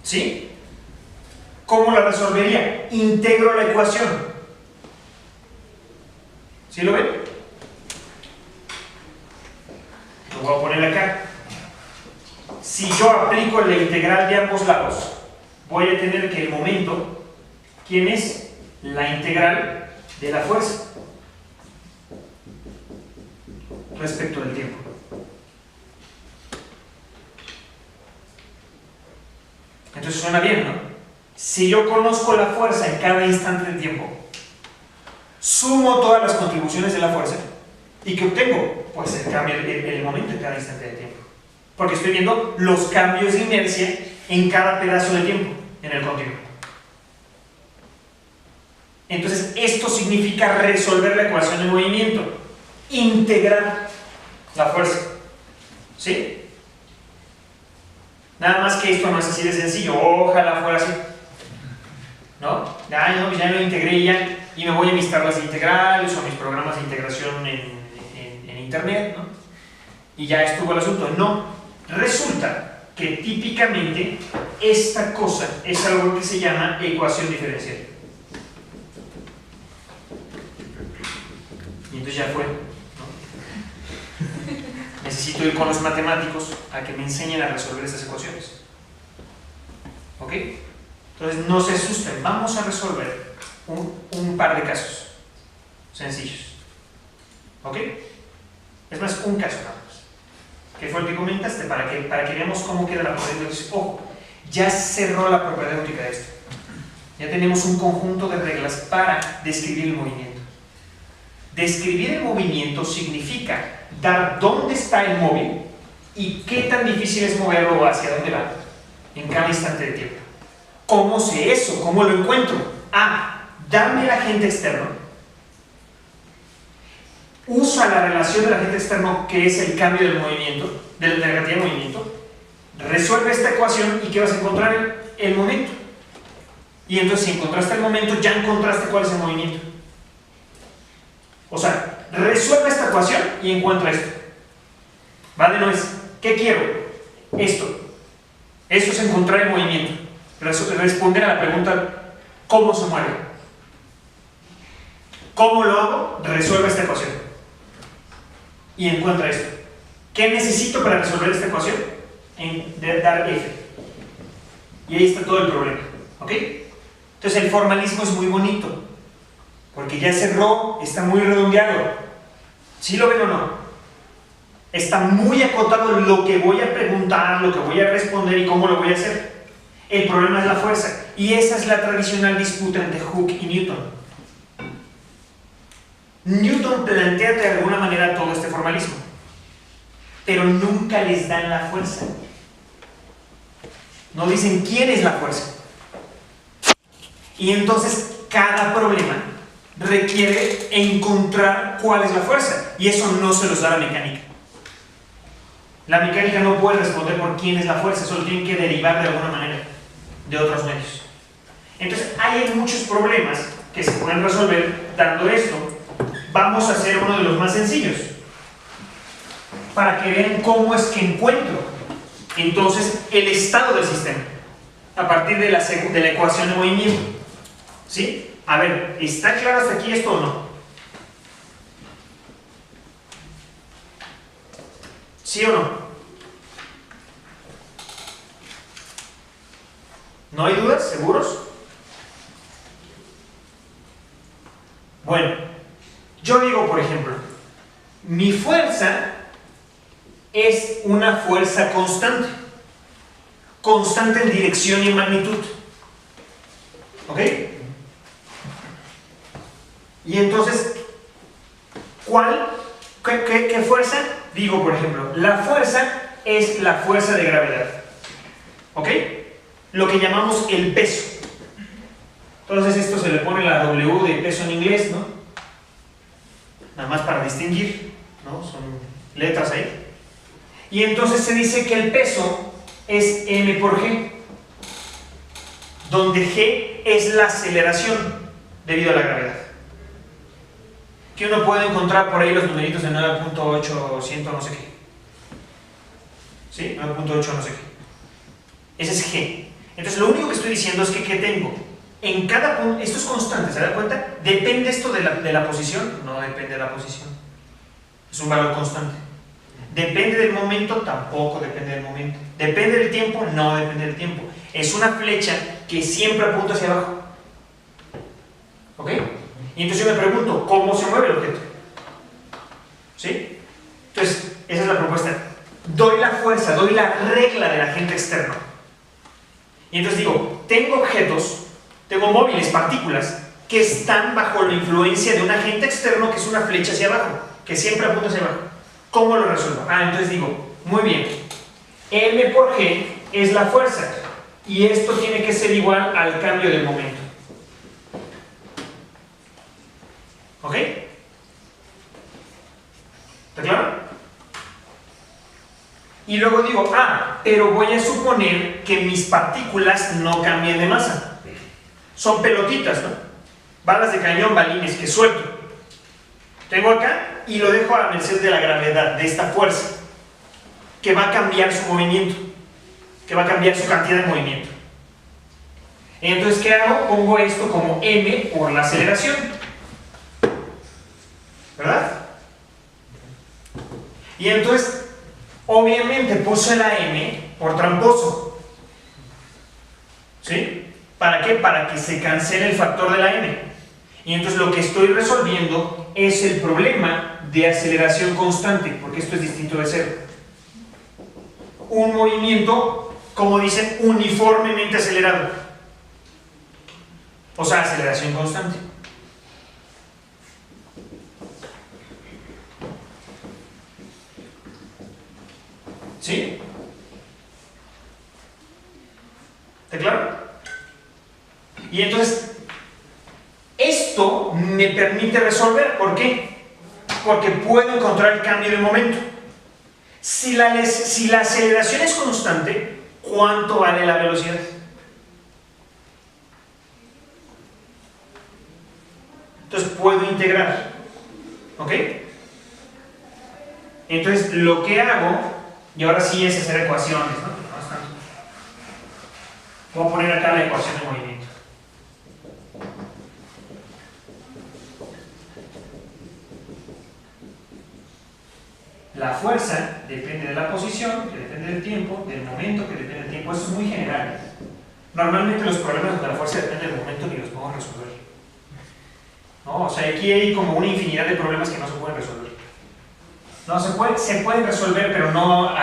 ¿Sí? ¿Cómo la resolvería? Integro la ecuación. ¿Sí lo ven? Lo voy a poner acá. Si yo aplico la integral de ambos lados, voy a tener que el momento, ¿quién es? La integral de la fuerza respecto del tiempo. Entonces suena bien, ¿no? Si yo conozco la fuerza en cada instante del tiempo, sumo todas las contribuciones de la fuerza, ¿y qué obtengo? Pues el cambio, el momento en cada instante del tiempo. Porque estoy viendo los cambios de inercia en cada pedazo de tiempo en el continuo. Entonces, esto significa resolver la ecuación de movimiento, integrar la fuerza. ¿Sí? Nada más que esto no es así de sencillo. Ojalá fuera así. ¿No? Ya lo integré y me voy a mis tablas de integrales o mis programas de integración en internet, ¿no? Y ya estuvo el asunto. No. Resulta que típicamente esta cosa es algo que se llama ecuación diferencial. Y entonces ya fue, ¿no? Necesito ir con los matemáticos a que me enseñen a resolver estas ecuaciones. ¿Ok? Entonces no se asusten, vamos a resolver un par de casos sencillos. ¿Ok? Es más, un caso nada más, que fue el que comentaste, para que veamos cómo queda la propedéutica. Ojo, ya cerró la propedéutica de esto. Ya tenemos un conjunto de reglas para describir el movimiento. Describir el movimiento significa dar dónde está el móvil y qué tan difícil es moverlo o hacia dónde va en cada instante de tiempo. ¿Cómo sé eso? ¿Cómo lo encuentro? Dame el agente externo. Usa la relación del agente externo, que es el cambio del movimiento, de la cantidad de movimiento. Resuelve esta ecuación y ¿qué vas a encontrar? El momento. Y entonces, si encontraste el momento, ya encontraste cuál es el movimiento. O sea, resuelve esta ecuación y encuentra esto. ¿Vale? No es, ¿qué quiero? Esto. Esto es encontrar el movimiento. Responder a la pregunta, ¿cómo se mueve? ¿Cómo lo hago? Resuelve esta ecuación. Y encuentra esto. ¿Qué necesito para resolver esta ecuación? Dar F. Y ahí está todo el problema. ¿Ok? Entonces el formalismo es muy bonito, porque ya cerró, está muy redondeado. ¿Sí lo ven o no? Está muy acotado lo que voy a preguntar, lo que voy a responder y cómo lo voy a hacer. El problema es la fuerza. Y esa es la tradicional disputa entre Hooke y Newton. Newton plantea de alguna manera todo este formalismo, pero nunca les dan la fuerza. No dicen quién es la fuerza. Y entonces cada problema requiere encontrar cuál es la fuerza, y eso no se los da la mecánica. La mecánica no puede responder por quién es la fuerza, solo tienen que derivar de alguna manera de otros medios. Entonces hay muchos problemas que se pueden resolver dando esto. Vamos a hacer uno de los más sencillos para que vean cómo es que encuentro entonces el estado del sistema. a partir de la ecuación de movimiento. ¿Sí? A ver, ¿está claro hasta aquí esto o no? ¿Sí o no? ¿No hay dudas? ¿Seguros? Bueno, yo digo, por ejemplo, mi fuerza es una fuerza constante. Constante en dirección y en magnitud. ¿Ok? Y entonces, ¿qué fuerza? Digo, por ejemplo, la fuerza es la fuerza de gravedad. ¿Ok? Lo que llamamos el peso. Entonces esto se le pone la W de peso en inglés, ¿no? Nada más para distinguir, ¿no? Son letras ahí. Y entonces se dice que el peso es m por g, donde g es la aceleración debido a la gravedad. Que uno puede encontrar por ahí los numeritos de 9.800 no sé qué. ¿Sí? 9.8 no sé qué. Ese es g. Entonces lo único que estoy diciendo es que ¿qué tengo? En cada punto, esto es constante, ¿se da cuenta? ¿Depende esto de la posición? No depende de la posición. Es un valor constante. ¿Depende del momento? Tampoco depende del momento. ¿Depende del tiempo? No depende del tiempo. Es una flecha que siempre apunta hacia abajo. ¿Ok? Y entonces yo me pregunto, ¿cómo se mueve el objeto? ¿Sí? Entonces, esa es la propuesta. Doy la fuerza, doy la regla del agente externo. Y entonces digo, tengo objetos, tengo móviles, partículas, que están bajo la influencia de un agente externo que es una flecha hacia abajo, que siempre apunta hacia abajo. ¿Cómo lo resuelvo? Entonces digo, muy bien, m por g es la fuerza, y esto tiene que ser igual al cambio del momento. ¿Ok? ¿Está claro? Y luego digo, pero voy a suponer que mis partículas no cambien de masa. Son pelotitas, ¿no? Balas de cañón, balines que suelto. Tengo acá y lo dejo a merced de la gravedad, de esta fuerza, que va a cambiar su movimiento, que va a cambiar su cantidad de movimiento. Entonces, ¿qué hago? Pongo esto como m por la aceleración. ¿Verdad? Y entonces, obviamente puse la m por tramposo. ¿Sí? ¿Para qué? Para que se cancele el factor de la m. Y entonces lo que estoy resolviendo es el problema de aceleración constante, porque esto es distinto de cero. Un movimiento, como dicen, uniformemente acelerado. O sea, aceleración constante. ¿Sí? ¿Está claro? Y entonces, esto me permite resolver. ¿Por qué? Porque puedo encontrar el cambio de momento. Si la aceleración es constante, ¿cuánto vale la velocidad? Entonces puedo integrar. ¿Ok? Entonces lo que hago, y ahora sí es hacer ecuaciones, ¿no? Voy a poner acá la ecuación de movimiento. La fuerza depende de la posición, que depende del tiempo, del momento, que depende del tiempo. Eso es muy general. Normalmente los problemas donde la fuerza depende del momento ni los podemos resolver. ¿No? O sea, aquí hay como una infinidad de problemas que no se pueden resolver. No, se pueden resolver, pero no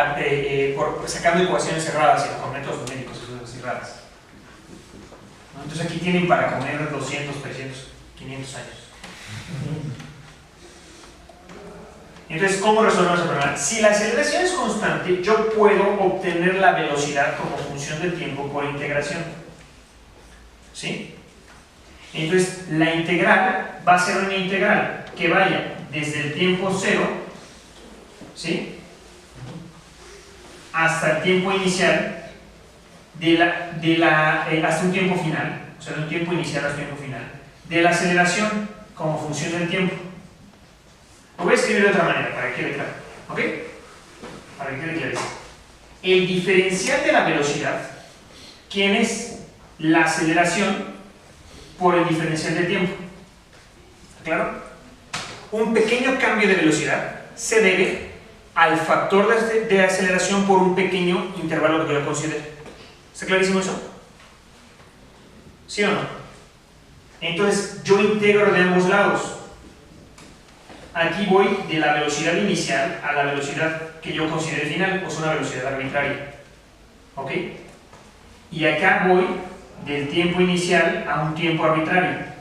sacando ecuaciones cerradas, sino con métodos numéricos cerradas. ¿No? Entonces aquí tienen para comer 200, 300, 500 años. Entonces, ¿cómo resolvemos el problema? Si la aceleración es constante, yo puedo obtener la velocidad como función del tiempo por integración. ¿Sí? Entonces, la integral va a ser una integral que vaya desde el tiempo cero, ¿sí?, hasta el tiempo inicial, hasta un tiempo final, o sea, de un tiempo inicial hasta un tiempo final, de la aceleración como función del tiempo. Lo voy a escribir de otra manera para que quede claro. ¿Ok? Para que quede clarísimo. El diferencial de la velocidad ¿quién es? La aceleración por el diferencial de tiempo. ¿Está claro? Un pequeño cambio de velocidad se debe al factor de aceleración por un pequeño intervalo que yo considero. ¿Está clarísimo eso? ¿Sí o no? Entonces yo integro de ambos lados. Aquí voy de la velocidad inicial a la velocidad que yo considere final, pues una velocidad arbitraria. ¿Ok? Y acá voy del tiempo inicial a un tiempo arbitrario.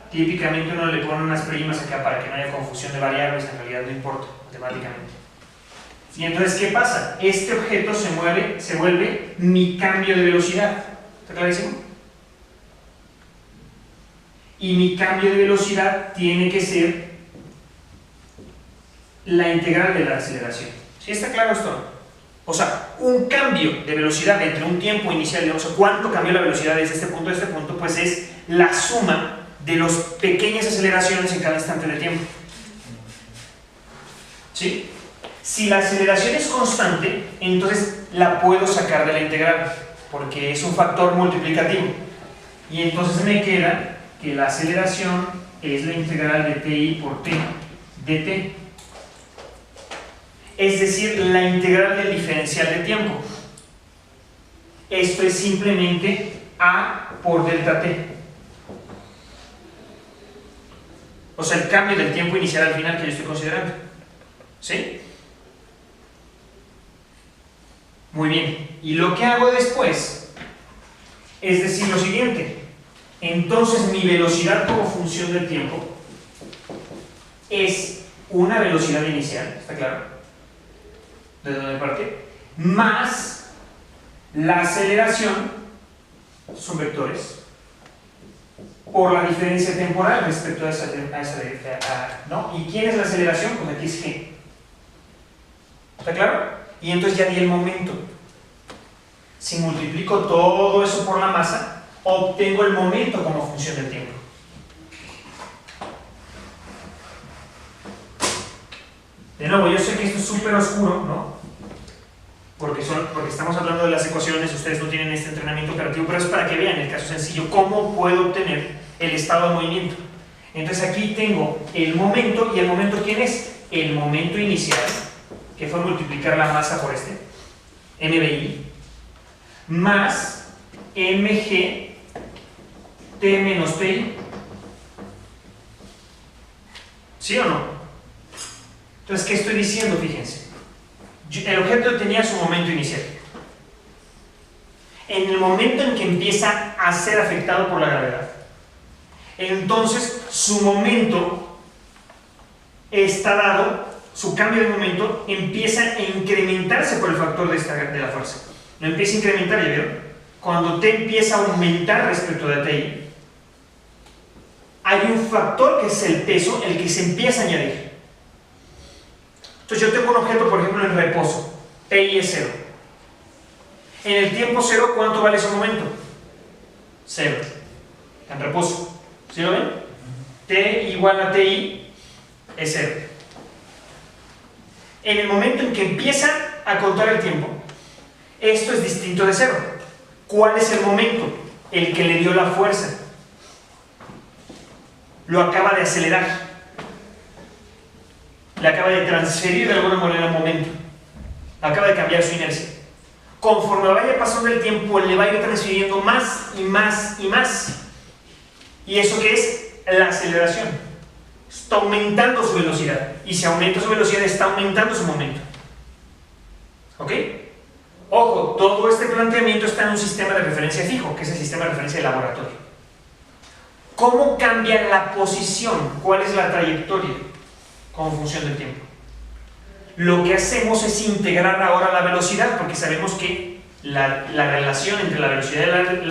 Típicamente uno le pone unas primas acá para que no haya confusión de variables, en realidad no importa matemáticamente. Y entonces, ¿qué pasa? Este objeto se vuelve mi cambio de velocidad. ¿Está clarísimo? Y mi cambio de velocidad tiene que ser la integral de la aceleración. ¿Sí está claro esto? O sea, un cambio de velocidad entre un tiempo inicial, o sea, cuánto cambió la velocidad desde este punto a este punto, pues es la suma de las pequeñas aceleraciones en cada instante de tiempo. ¿Sí? Si la aceleración es constante, entonces la puedo sacar de la integral, porque es un factor multiplicativo. Y entonces me queda que la aceleración es la integral de ti por t dt. Es decir, la integral del diferencial de tiempo. Esto es simplemente a por delta t. O sea, el cambio del tiempo inicial al final que yo estoy considerando. ¿Sí? Muy bien. Y lo que hago después es decir lo siguiente. Entonces mi velocidad como función del tiempo es una velocidad inicial, ¿está claro? ¿De dónde parte? Más la aceleración, son vectores, por la diferencia temporal respecto a esa ¿no? ¿Y quién es la aceleración? Pues aquí es g. ¿Está claro? Y entonces ya di el momento. Si multiplico todo eso por la masa, obtengo el momento como función del tiempo. De nuevo, yo sé que esto es súper oscuro, ¿no? Porque estamos hablando de las ecuaciones, ustedes no tienen este entrenamiento operativo, pero es para que vean el caso sencillo, cómo puedo obtener el estado de movimiento. Entonces aquí tengo el momento, ¿y el momento quién es? El momento inicial, que fue multiplicar la masa por este, mbi, más mg t menos ti. ¿Sí o no? Entonces, ¿qué estoy diciendo? Fíjense. El objeto tenía su momento inicial. En el momento en que empieza a ser afectado por la gravedad, entonces su momento está dado, su cambio de momento empieza a incrementarse por el factor de la fuerza. Lo empieza a incrementar, ¿ya vieron? Cuando t empieza a aumentar respecto de ti, hay un factor que es el peso, el que se empieza a añadir. Entonces yo tengo un objeto, por ejemplo, en reposo, TI es 0. En el tiempo 0, ¿cuánto vale ese momento? 0. En reposo. ¿Sí lo ven? T igual a TI es 0. En el momento en que empieza a contar el tiempo, esto es distinto de 0. ¿Cuál es el momento? El que le dio la fuerza. Lo acaba de acelerar. Le acaba de transferir de alguna manera el momento. Acaba de cambiar su inercia. Conforme vaya pasando el tiempo, le va a ir transfiriendo más y más y más. ¿Y eso qué es? La aceleración. Está aumentando su velocidad. Y si aumenta su velocidad, está aumentando su momento. ¿Ok? Ojo, todo este planteamiento está en un sistema de referencia fijo, que es el sistema de referencia de laboratorio. ¿Cómo cambia la posición? ¿Cuál es la trayectoria como función del tiempo? Lo que hacemos es integrar ahora la velocidad, porque sabemos que la relación entre la velocidad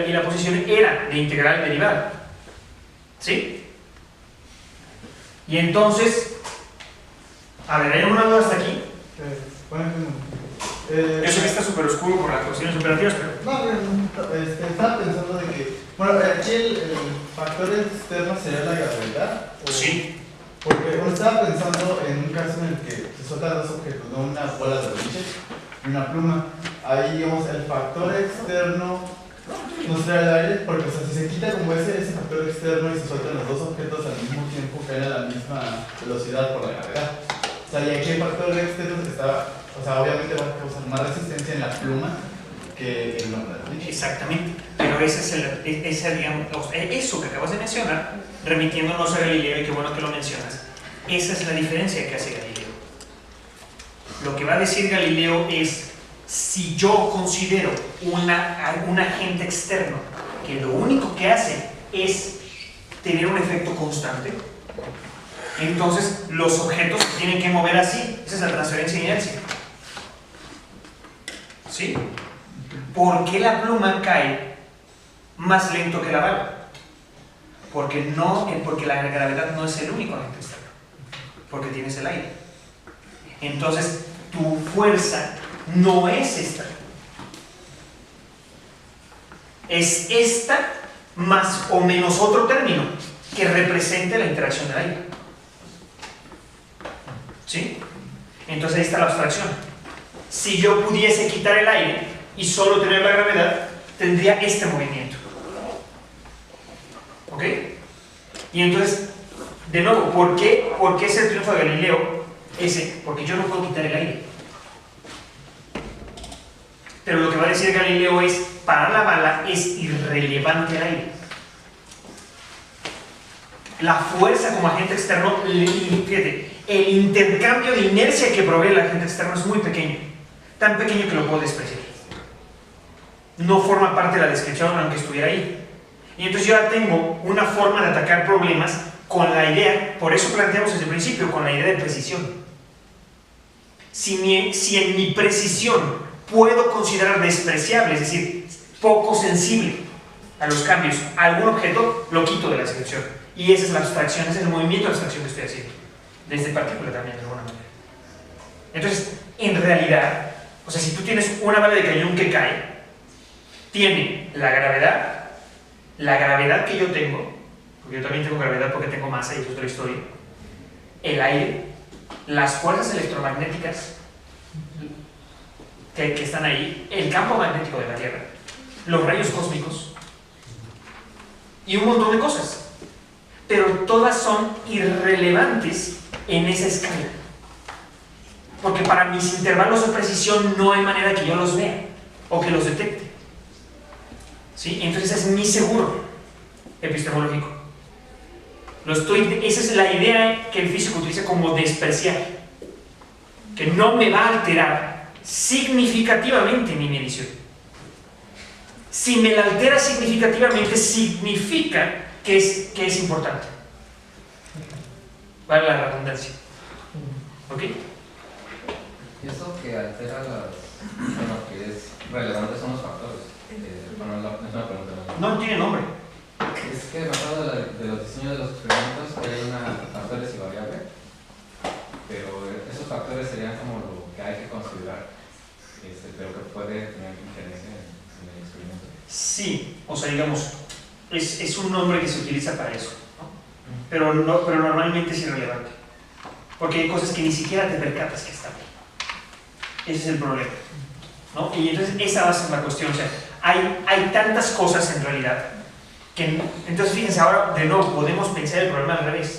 y la posición era de integral derivada. ¿Sí? Y entonces, a ver, ¿hay alguna duda hasta aquí? Yo sé que está súper oscuro por las cuestiones operativas, pero... estaba pensando de que, bueno, aquí el factor externo sería la gravedad. Sí. Porque bueno, estaba pensando en un caso en el que se sueltan dos objetos, ¿no? Una bola de boliche y una pluma. ahí, digamos, el factor externo no será el aire, porque, o sea, si se quita como ese factor externo y se sueltan los dos objetos al mismo tiempo, caen a la misma velocidad por la gravedad. O sea, y aquí el factor externo está, o sea, obviamente va a causar más resistencia en la pluma que en la pluma. Exactamente, pero ese es digamos, eso que acabas de mencionar, remitiéndonos a Galileo, y qué bueno que lo mencionas, esa es la diferencia que hace Galileo. Lo que va a decir Galileo es, si yo considero un agente externo que lo único que hace es tener un efecto constante, entonces los objetos se tienen que mover así. Esa es la transferencia de inercia. ¿Sí? ¿Por qué la pluma cae más lento que la bala? Porque la gravedad no es el único agente externo, porque tienes el aire. Entonces tu fuerza no es esta, es esta más o menos otro término que represente la interacción del aire. ¿Sí? Entonces ahí está la abstracción. Si yo pudiese quitar el aire y solo tener la gravedad, tendría este movimiento. ¿Ok? Y entonces, de nuevo, ¿por qué es el triunfo de Galileo? Porque yo no puedo quitar el aire. Pero lo que va a decir Galileo es, para la bala es irrelevante el aire. La fuerza como agente externo, fíjate, el intercambio de inercia que provee el agente externo es muy pequeño, tan pequeño que lo puedo despreciar. No forma parte de la descripción aunque estuviera ahí. Y entonces yo ya tengo una forma de atacar problemas con la idea, por eso planteamos desde el principio, con la idea de precisión. Si en mi precisión puedo considerar despreciable, es decir, poco sensible a los cambios, a algún objeto, lo quito de la descripción. Y esa es la abstracción, ese es el movimiento de abstracción que estoy haciendo. Desde partícula también, de alguna manera. Entonces, en realidad, o sea, si tú tienes una bala de cañón que cae, tiene la gravedad que yo tengo, porque yo también tengo gravedad porque tengo masa y eso es otra historia, el aire, las fuerzas electromagnéticas que están ahí, el campo magnético de la Tierra, los rayos cósmicos y un montón de cosas, pero todas son irrelevantes en esa escala, porque para mis intervalos de precisión no hay manera que yo los vea o que los detecte. ¿Sí? Entonces es mi seguro epistemológico. Esa es la idea que el físico utiliza como despreciar, que no me va a alterar significativamente mi medición. Si me la altera significativamente, significa que es importante. Vale la redundancia. ¿Ok? Y eso que altera bueno, que es relevante son los factores. Bueno, es una pregunta. No tiene nombre. Es que me acuerdo de los diseños de los experimentos que hay factores y variables, pero esos factores serían como lo que hay que considerar, pero que puede tener injerencia en el experimento. Sí, o sea, digamos, es un nombre que se utiliza para eso, ¿no? Pero normalmente es irrelevante, porque hay cosas que ni siquiera te percatas que están ahí. Ese es el problema, ¿no? Y entonces esa va a ser la cuestión, o sea, hay tantas cosas en realidad que, entonces fíjense, ahora de nuevo podemos pensar el problema al revés.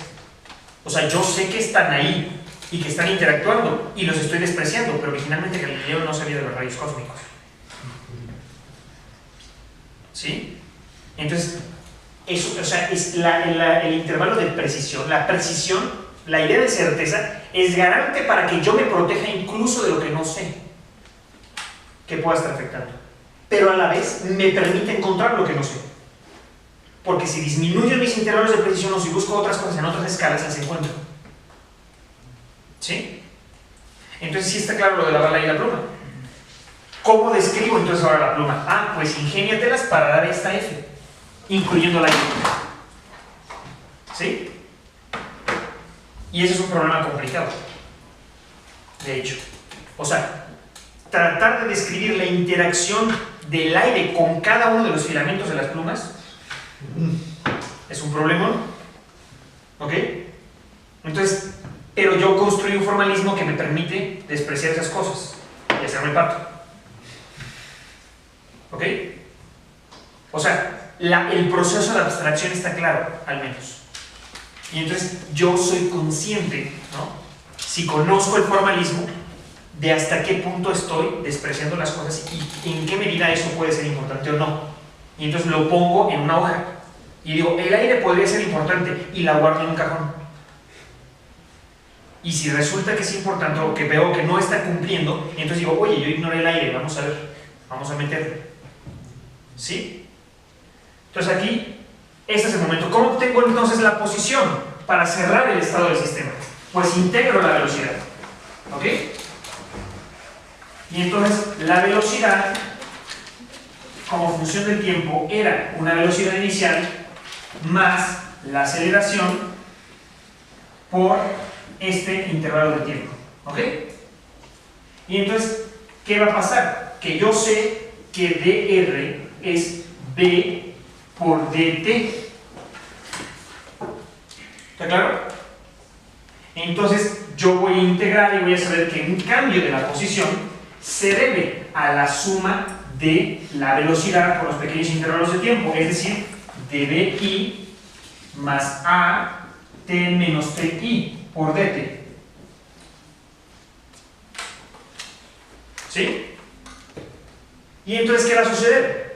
O sea, yo sé que están ahí y que están interactuando y los estoy despreciando, pero originalmente Galileo no sabía de los rayos cósmicos. ¿Sí? Entonces, eso, o sea, es el intervalo de precisión, la precisión, la idea de certeza es garante para que yo me proteja incluso de lo que no sé que pueda estar afectando, pero a la vez me permite encontrar lo que no sé, porque si disminuyo mis intervalos de precisión o si busco otras cosas en otras escalas, las encuentro. ¿Sí? Entonces sí está claro lo de la bala y la pluma. ¿Cómo describo entonces ahora la pluma? Ah, pues ingéniatelas para dar esta F, incluyendo la I. ¿Sí? Y eso es un problema complicado, de hecho. O sea, tratar de describir la interacción del aire con cada uno de los filamentos de las plumas es un problema, ¿ok? Entonces, pero yo construí un formalismo que me permite despreciar esas cosas y hacerme pato. ¿Ok? O sea, el proceso de abstracción está claro, al menos. Y entonces yo soy consciente, ¿no? Si conozco el formalismo, de hasta qué punto estoy despreciando las cosas y en qué medida eso puede ser importante o no. Y entonces lo pongo en una hoja. Y digo, el aire podría ser importante y la guardo en un cajón. Y si resulta que es importante o que veo que no está cumpliendo, entonces digo, oye, yo ignoré el aire, vamos a ver, vamos a meterlo. ¿Sí? Entonces aquí, este es el momento. ¿Cómo obtengo entonces la posición para cerrar el estado del sistema? Pues integro la velocidad. ¿Ok? Y entonces la velocidad, como función del tiempo, era una velocidad inicial más la aceleración por este intervalo de tiempo. ¿Ok? Y entonces, ¿qué va a pasar? Que yo sé que dr es b por dt. ¿Está claro? Entonces, yo voy a integrar y voy a saber que un cambio de la posición se debe a la suma de la velocidad por los pequeños intervalos de tiempo, es decir, dvi más a t menos ti por dt. ¿Sí? Y entonces, ¿qué va a suceder?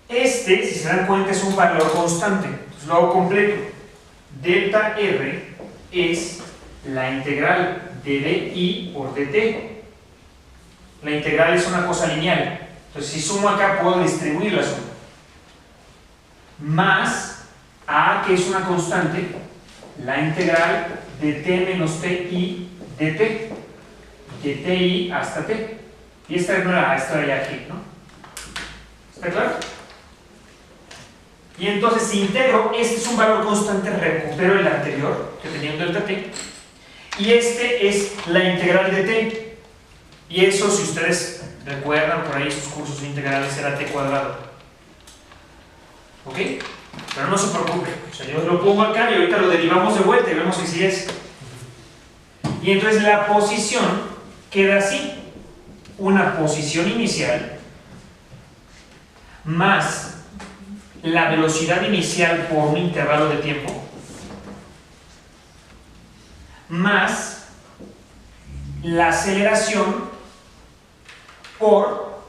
Este, si se dan cuenta, es un valor constante. Entonces lo hago completo. Delta R es la integral de di por dt. La integral es una cosa lineal. Entonces, si sumo acá, puedo distribuir la suma. Más a, que es una constante, la integral de t menos ti dt. De ti hasta t. Y esta no era esta de aquí, ¿no? ¿Está claro? Y entonces, si integro, este es un valor constante, recupero el anterior, que tenía un delta t. Y este es la integral de t. Y eso, si ustedes recuerdan por ahí sus cursos integrales, era t cuadrado. ¿Ok? Pero no se preocupe. O sea, yo lo pongo acá y ahorita lo derivamos de vuelta y vemos que sí es. Y entonces la posición queda así. Una posición inicial más la velocidad inicial por un intervalo de tiempo más la aceleración por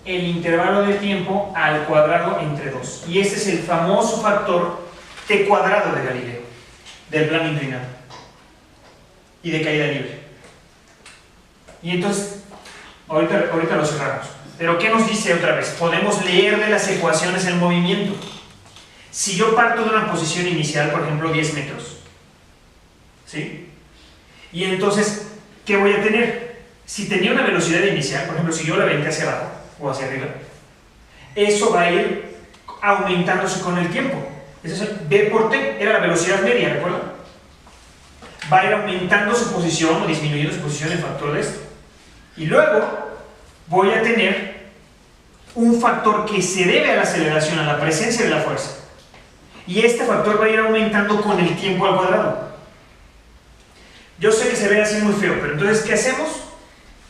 el intervalo de tiempo al cuadrado entre 2. Y este es el famoso factor t cuadrado de Galileo, del plano inclinado y de caída libre. Y entonces, ahorita lo cerramos. Pero ¿qué nos dice otra vez? Podemos leer de las ecuaciones el movimiento. Si yo parto de una posición inicial, por ejemplo 10 metros, ¿sí? Y entonces, ¿qué voy a tener? Si tenía una velocidad inicial, por ejemplo, si yo la aventé hacia abajo o hacia arriba, eso va a ir aumentándose con el tiempo. Eso es v por t, era la velocidad media, ¿recuerdan? Va a ir aumentando su posición o disminuyendo su posición en factor de esto. Y luego voy a tener un factor que se debe a la aceleración, a la presencia de la fuerza. Y este factor va a ir aumentando con el tiempo al cuadrado. Yo sé que se ve así muy feo, pero entonces, ¿qué hacemos?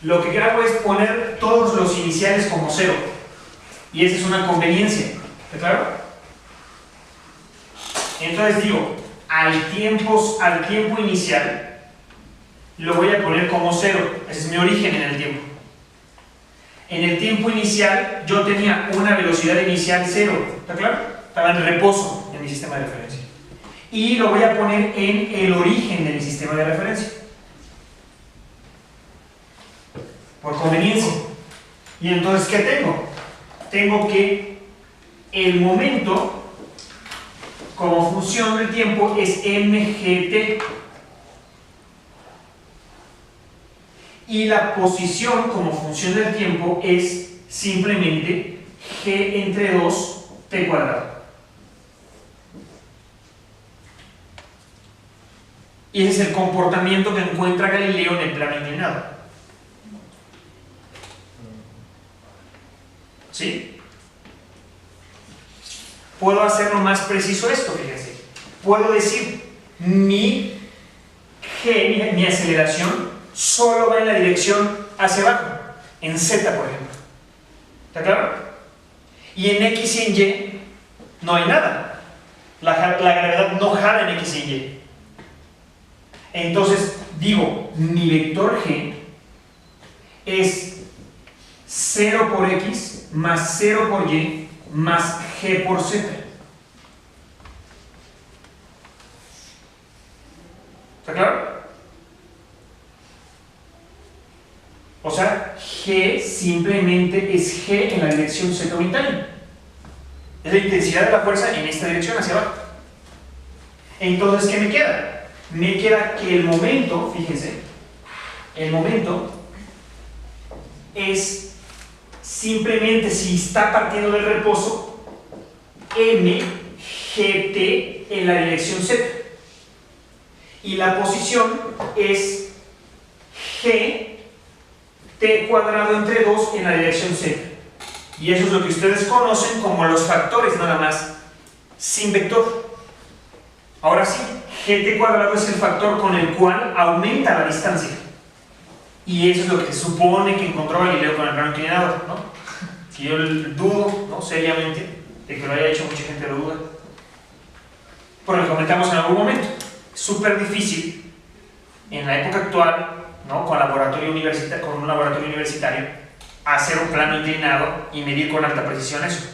Lo que hago es poner todos los iniciales como 0. Y esa es una conveniencia. ¿Está claro? Entonces digo, al tiempo inicial lo voy a poner como 0. Ese es mi origen en el tiempo. En el tiempo inicial yo tenía una velocidad inicial 0. ¿Está claro? Estaba en reposo en mi sistema de referencia. Y lo voy a poner en el origen de mi sistema de referencia. Por conveniencia. Y entonces, ¿qué tengo? Tengo que el momento como función del tiempo es mgt. Y la posición como función del tiempo es simplemente g entre 2 t cuadrado. Y ese es el comportamiento que encuentra Galileo en el plano inclinado. ¿Sí? Puedo hacerlo más preciso esto, fíjense. Puedo decir, mi g, mi aceleración, solo va en la dirección hacia abajo, en z, por ejemplo. ¿Está claro? Y en X y en Y no hay nada. La gravedad no jala en X y en Y. Entonces, digo, mi vector G es 0 por X más 0 por Y más G por Z. ¿Está claro? O sea, G simplemente es G en la dirección Z unitaria. Es la intensidad de la fuerza en esta dirección hacia abajo. Entonces, ¿qué me queda? Me queda que el momento, fíjense, el momento es simplemente, si está partiendo del reposo, mgt en la dirección Z. Y la posición es gt cuadrado entre 2 en la dirección Z. Y eso es lo que ustedes conocen como los factores nada más, sin vector. Ahora sí, gt cuadrado es el factor con el cual aumenta la distancia. Y eso es lo que se supone que encontró Galileo con el plano inclinado, ¿no? Que yo dudo, ¿no?, seriamente, de que lo haya hecho, mucha gente lo duda. Porque lo comentamos en algún momento. Es súper difícil, en la época actual, ¿no?, con un laboratorio universitario, hacer un plano inclinado y medir con alta precisión eso.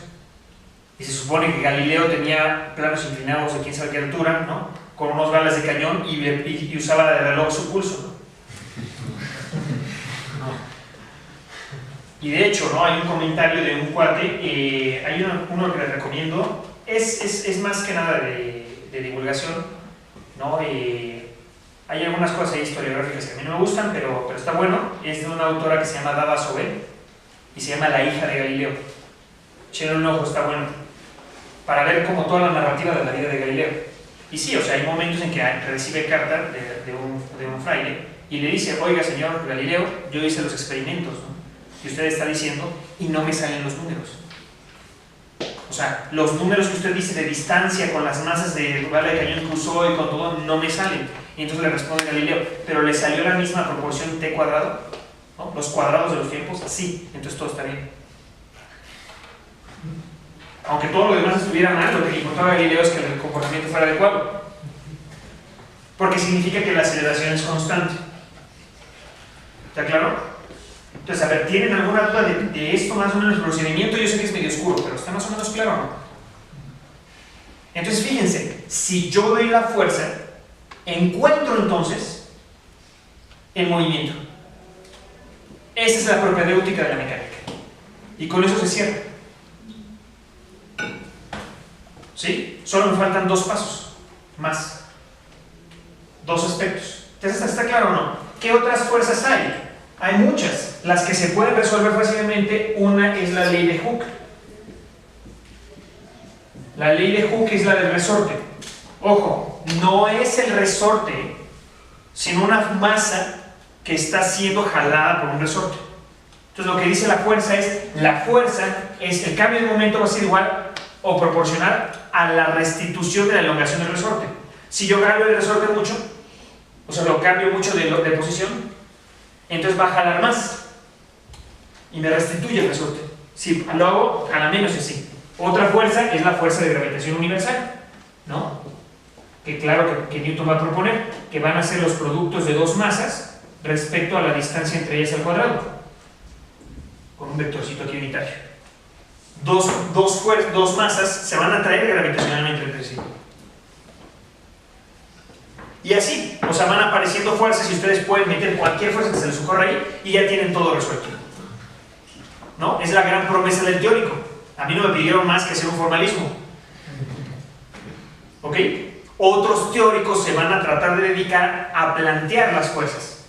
Y se supone que Galileo tenía planos inclinados de quién sabe qué altura, ¿no?, con unos balas de cañón y usaba de reloj su pulso, ¿no? Y de hecho, ¿no?, hay un comentario de un cuate, hay uno que les recomiendo, es más que nada de divulgación, ¿no? Hay algunas cosas ahí historiográficas que a mí no me gustan, pero está bueno. Es de una autora que se llama Dava Sobel y se llama La hija de Galileo. Échenle un ojo, está bueno, para ver como toda la narrativa de la vida de Galileo. Y sí, o sea, hay momentos en que recibe carta de un fraile y le dice: oiga, señor Galileo, yo hice los experimentos, ¿no?, que usted está diciendo y no me salen los números. O sea, los números que usted dice de distancia con las masas de bala de cañón que usó y con todo no me salen. Y entonces le responde Galileo: pero le salió la misma proporción t cuadrado, ¿no?, los cuadrados de los tiempos, sí, entonces todo está bien. Aunque todo lo demás estuviera mal, lo que importaba a Galileo es que el comportamiento fuera adecuado, porque significa que la aceleración es constante. ¿Está claro? Entonces, a ver, ¿tienen alguna duda de esto más o menos el procedimiento? Yo sé que es medio oscuro, pero ¿está más o menos claro o no? Entonces, fíjense, si yo doy la fuerza, encuentro entonces el movimiento. Esa es la propedéutica de la mecánica. Y con eso se cierra. ¿Sí? Solo me faltan dos pasos más. Dos aspectos. Entonces, ¿está claro o no? ¿Qué otras fuerzas hay? Hay muchas. Las que se pueden resolver fácilmente, una es la ley de Hooke. La ley de Hooke es la del resorte. Ojo, no es el resorte, sino una masa que está siendo jalada por un resorte. Entonces lo que dice la fuerza es el cambio de momento va a ser igual o proporcional a la restitución de la elongación del resorte. Si yo cambio el resorte mucho, o sea, lo cambio mucho de posición, entonces va a jalar más y me restituye el resorte. Si lo hago, jala menos y así. Otra fuerza es la fuerza de gravitación universal, ¿no?, que claro que Newton va a proponer, que van a ser los productos de dos masas respecto a la distancia entre ellas al cuadrado, con un vectorcito aquí unitario. Dos masas se van a atraer gravitacionalmente entre sí. Y así, o sea, van apareciendo fuerzas y ustedes pueden meter cualquier fuerza que se les ocurra ahí y ya tienen todo resuelto, ¿no? Es la gran promesa del teórico. A mí no me pidieron más que hacer un formalismo. ¿Ok? Otros teóricos se van a tratar de dedicar a plantear las fuerzas.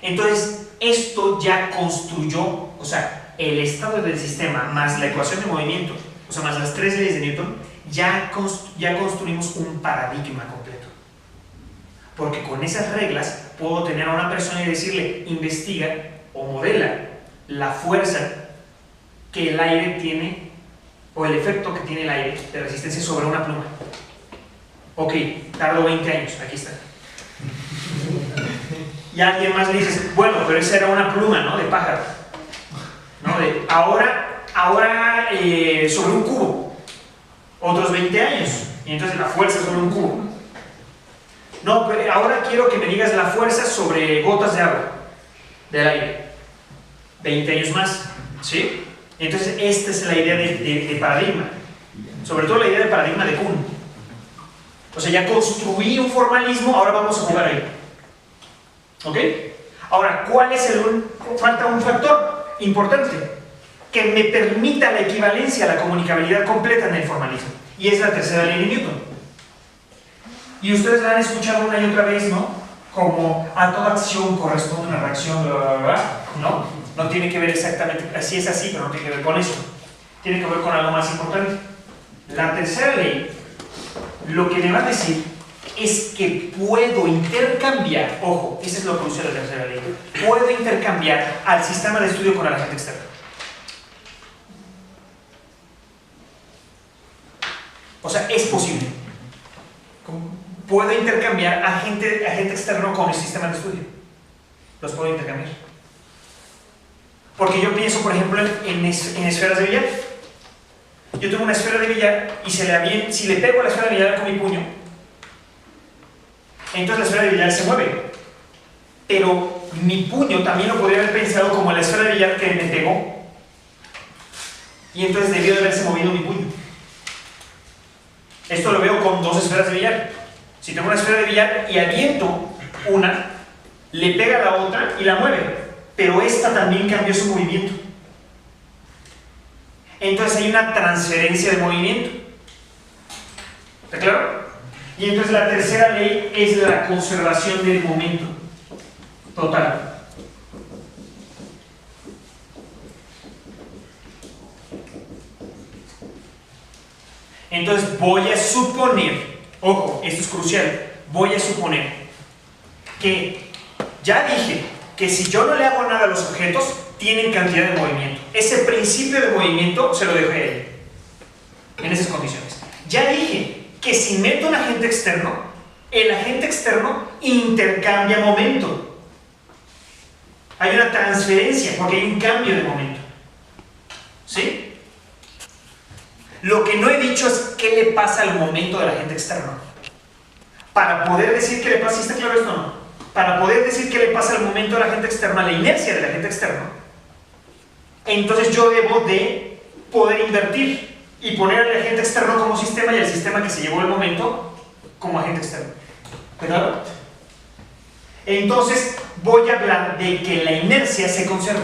Entonces, esto ya construyó, o sea, el estado del sistema más la ecuación de movimiento, o sea, más las tres leyes de Newton, ya construimos un paradigma completo. Porque con esas reglas puedo tener a una persona y decirle: investiga o modela la fuerza que el aire tiene, o el efecto que tiene el aire de resistencia sobre una pluma. Ok, tardo 20 años, aquí está. Y alguien más le dice: bueno, pero esa era una pluma, ¿no?, de pájaro, ¿no? Ahora ahora sobre un cubo, otros 20 años, y entonces la fuerza sobre un cubo. No, pero ahora quiero que me digas la fuerza sobre gotas de agua, del aire, 20 años más, ¿sí? Entonces esta es la idea de paradigma, sobre todo la idea de paradigma de Kuhn. O sea, ya construí un formalismo, ahora vamos a jugar ahí. ¿Ok? Ahora, ¿cuál es falta un factor importante que me permita la equivalencia, la comunicabilidad completa en el formalismo? Y es la tercera ley de Newton. Y ustedes la han escuchado una y otra vez, ¿no? Como a toda acción corresponde una reacción, bla, bla, bla, ¿no? No tiene que ver exactamente, así es así, pero no tiene que ver con eso. Tiene que ver con algo más importante. La tercera ley, lo que me va a decir es que puedo intercambiar, ojo, ese es lo crucial de la tercera ley, puedo intercambiar al sistema de estudio con el agente externo. O sea, es posible. Puedo intercambiar agente externo con el sistema de estudio. Los puedo intercambiar. Porque yo pienso, por ejemplo, en esferas de billar. Yo tengo una esfera de billar y si le pego a la esfera de billar con mi puño, entonces la esfera de billar se mueve. Pero mi puño también lo podría haber pensado como la esfera de billar que me pegó. Y entonces debió de haberse movido mi puño. Esto lo veo con dos esferas de billar. Si tengo una esfera de billar y aviento una, le pega a la otra y la mueve. Pero esta también cambió su movimiento. Entonces hay una transferencia de movimiento. ¿Está claro? Y entonces la tercera ley es la conservación del momento total. Entonces voy a suponer, ojo, esto es crucial, voy a suponer que ya dije que si yo no le hago nada a los objetos, tienen cantidad de movimiento. Ese principio de movimiento se lo dejo a él, en esas condiciones. Ya dije que si meto un agente externo, el agente externo intercambia momento. Hay una transferencia, porque hay un cambio de momento. ¿Sí? Lo que no he dicho es qué le pasa al momento del agente externo. Para poder decir qué le pasa, ¿sí está claro esto o no? Para poder decir qué le pasa al momento del agente externo, a la inercia del agente externo, entonces yo debo de poder invertir y poner al agente externo como sistema y al sistema que se llevó el momento como agente externo. ¿Claro? Entonces voy a hablar de que la inercia se conserva.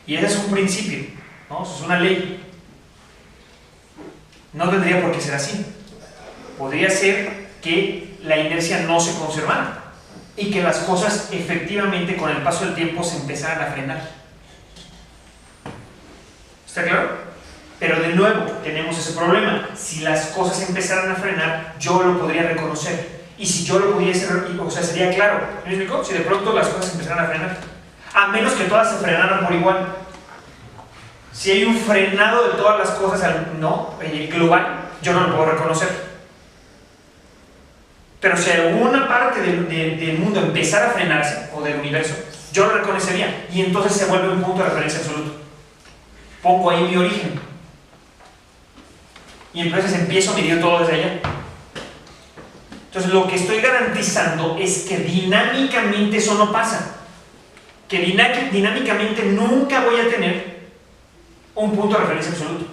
Y ese es un principio, ¿no? Eso es una ley. No tendría por qué ser así. Podría ser que la inercia no se conservara y que las cosas efectivamente con el paso del tiempo se empezaran a frenar. ¿Está claro? Pero de nuevo tenemos ese problema. Si las cosas empezaran a frenar, yo lo podría reconocer. Y si yo lo pudiese, o sea, sería claro. ¿Me explico? Si de pronto las cosas empezaran a frenar, a menos que todas se frenaran por igual. Si hay un frenado de todas las cosas, no, global, yo no lo puedo reconocer. Pero si alguna parte del mundo empezara a frenarse, o del universo, yo lo reconocería. Y entonces se vuelve un punto de referencia absoluto. Pongo ahí mi origen. Y entonces empiezo a medir todo desde allá. Entonces lo que estoy garantizando es que dinámicamente eso no pasa. Que dinámicamente nunca voy a tener un punto de referencia absoluto.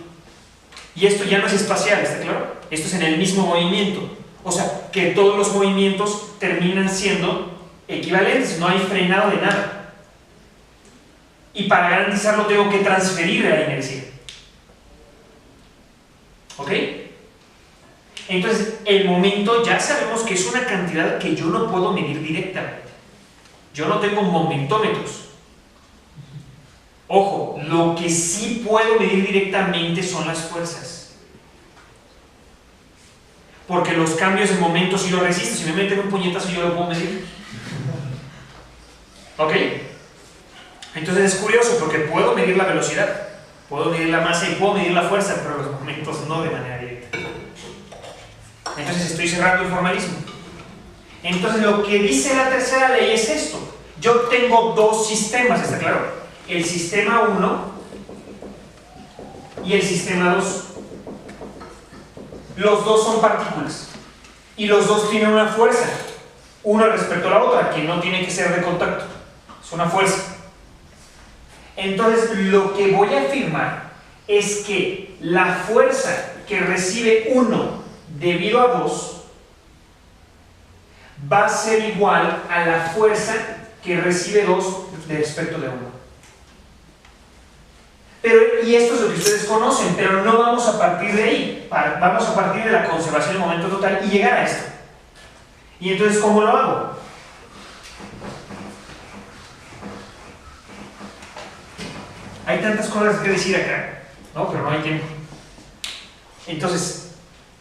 Y esto ya no es espacial, ¿está claro? Esto es en el mismo movimiento. O sea, que todos los movimientos terminan siendo equivalentes, no hay frenado de nada. Y para garantizarlo tengo que transferir la inercia. ¿Ok? Entonces, el momento ya sabemos que es una cantidad que yo no puedo medir directamente. Yo no tengo momentómetros. Ojo, lo que sí puedo medir directamente son las fuerzas. Porque los cambios de momento sí lo resisto. Si me meten un puñetazo yo lo puedo medir. ¿Ok? Entonces es curioso porque puedo medir la velocidad, puedo medir la masa y puedo medir la fuerza, pero los momentos no de manera directa. Entonces estoy cerrando el formalismo. Entonces lo que dice la tercera ley es esto. Yo tengo dos sistemas, ¿está claro? El sistema 1 y el sistema 2. Los dos son partículas y los dos tienen una fuerza, una respecto a la otra, que no tiene que ser de contacto, es una fuerza. Entonces, lo que voy a afirmar es que la fuerza que recibe 1 debido a 2 va a ser igual a la fuerza que recibe 2 de respecto de 1. Y esto es lo que ustedes conocen, pero no vamos a partir de ahí, vamos a partir de la conservación del momento total y llegar a esto. Y entonces, ¿cómo lo hago? Hay tantas cosas que decir acá, ¿no? Pero no hay tiempo. Entonces,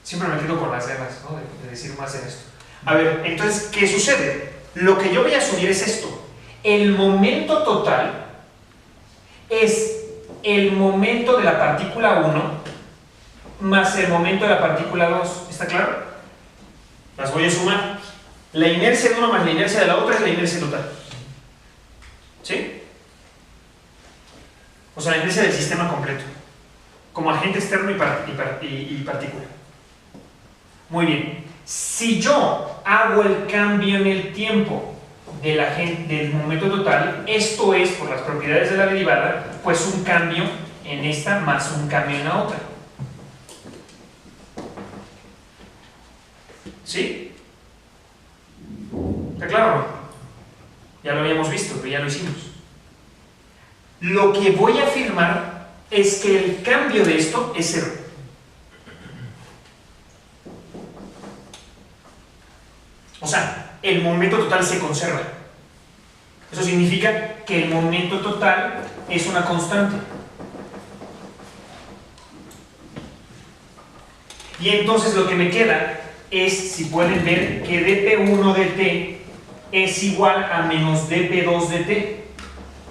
siempre me quedo con las ganas, ¿no? de decir más en esto. A ver, entonces, ¿qué sucede? Lo que yo voy a asumir es esto. El momento total es el momento de la partícula 1 más el momento de la partícula 2. ¿Está claro? Las voy a sumar. La inercia de uno más la inercia de la otra es la inercia total. ¿Sí? O sea, la inercia del sistema completo, como agente externo y partícula. Muy bien. Si yo hago el cambio en el tiempo del momento total, esto es, por las propiedades de la derivada, pues un cambio en esta más un cambio en la otra. ¿Sí? ¿Está claro o no? Ya lo habíamos visto, pero ya lo hicimos. Lo que voy a afirmar es que el cambio de esto es 0. O sea, el momento total se conserva. Eso significa que el momento total es una constante. Y entonces lo que me queda es, si pueden ver, que dp1 de t es igual a menos dp2 de t.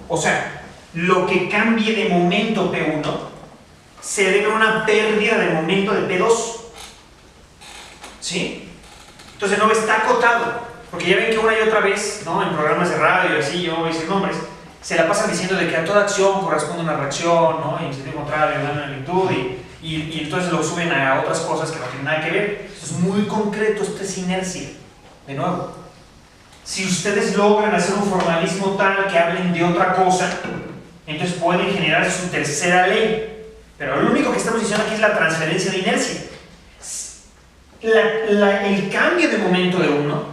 O sea, lo que cambie de momento P1 se debe a una pérdida de momento de P2. ¿Sí? Entonces no está acotado, porque ya ven que una y otra vez, ¿no? En programas de radio y así, yo voy a decir nombres, se la pasan diciendo de que a toda acción corresponde una reacción, ¿no? Y en sentido contrario, una magnitud, y entonces lo suben a otras cosas que no tienen nada que ver. Esto es muy concreto, esto es inercia. De nuevo, si ustedes logran hacer un formalismo tal que hablen de otra cosa, entonces pueden generar su tercera ley. Pero lo único que estamos diciendo aquí es la transferencia de inercia. El cambio de momento de uno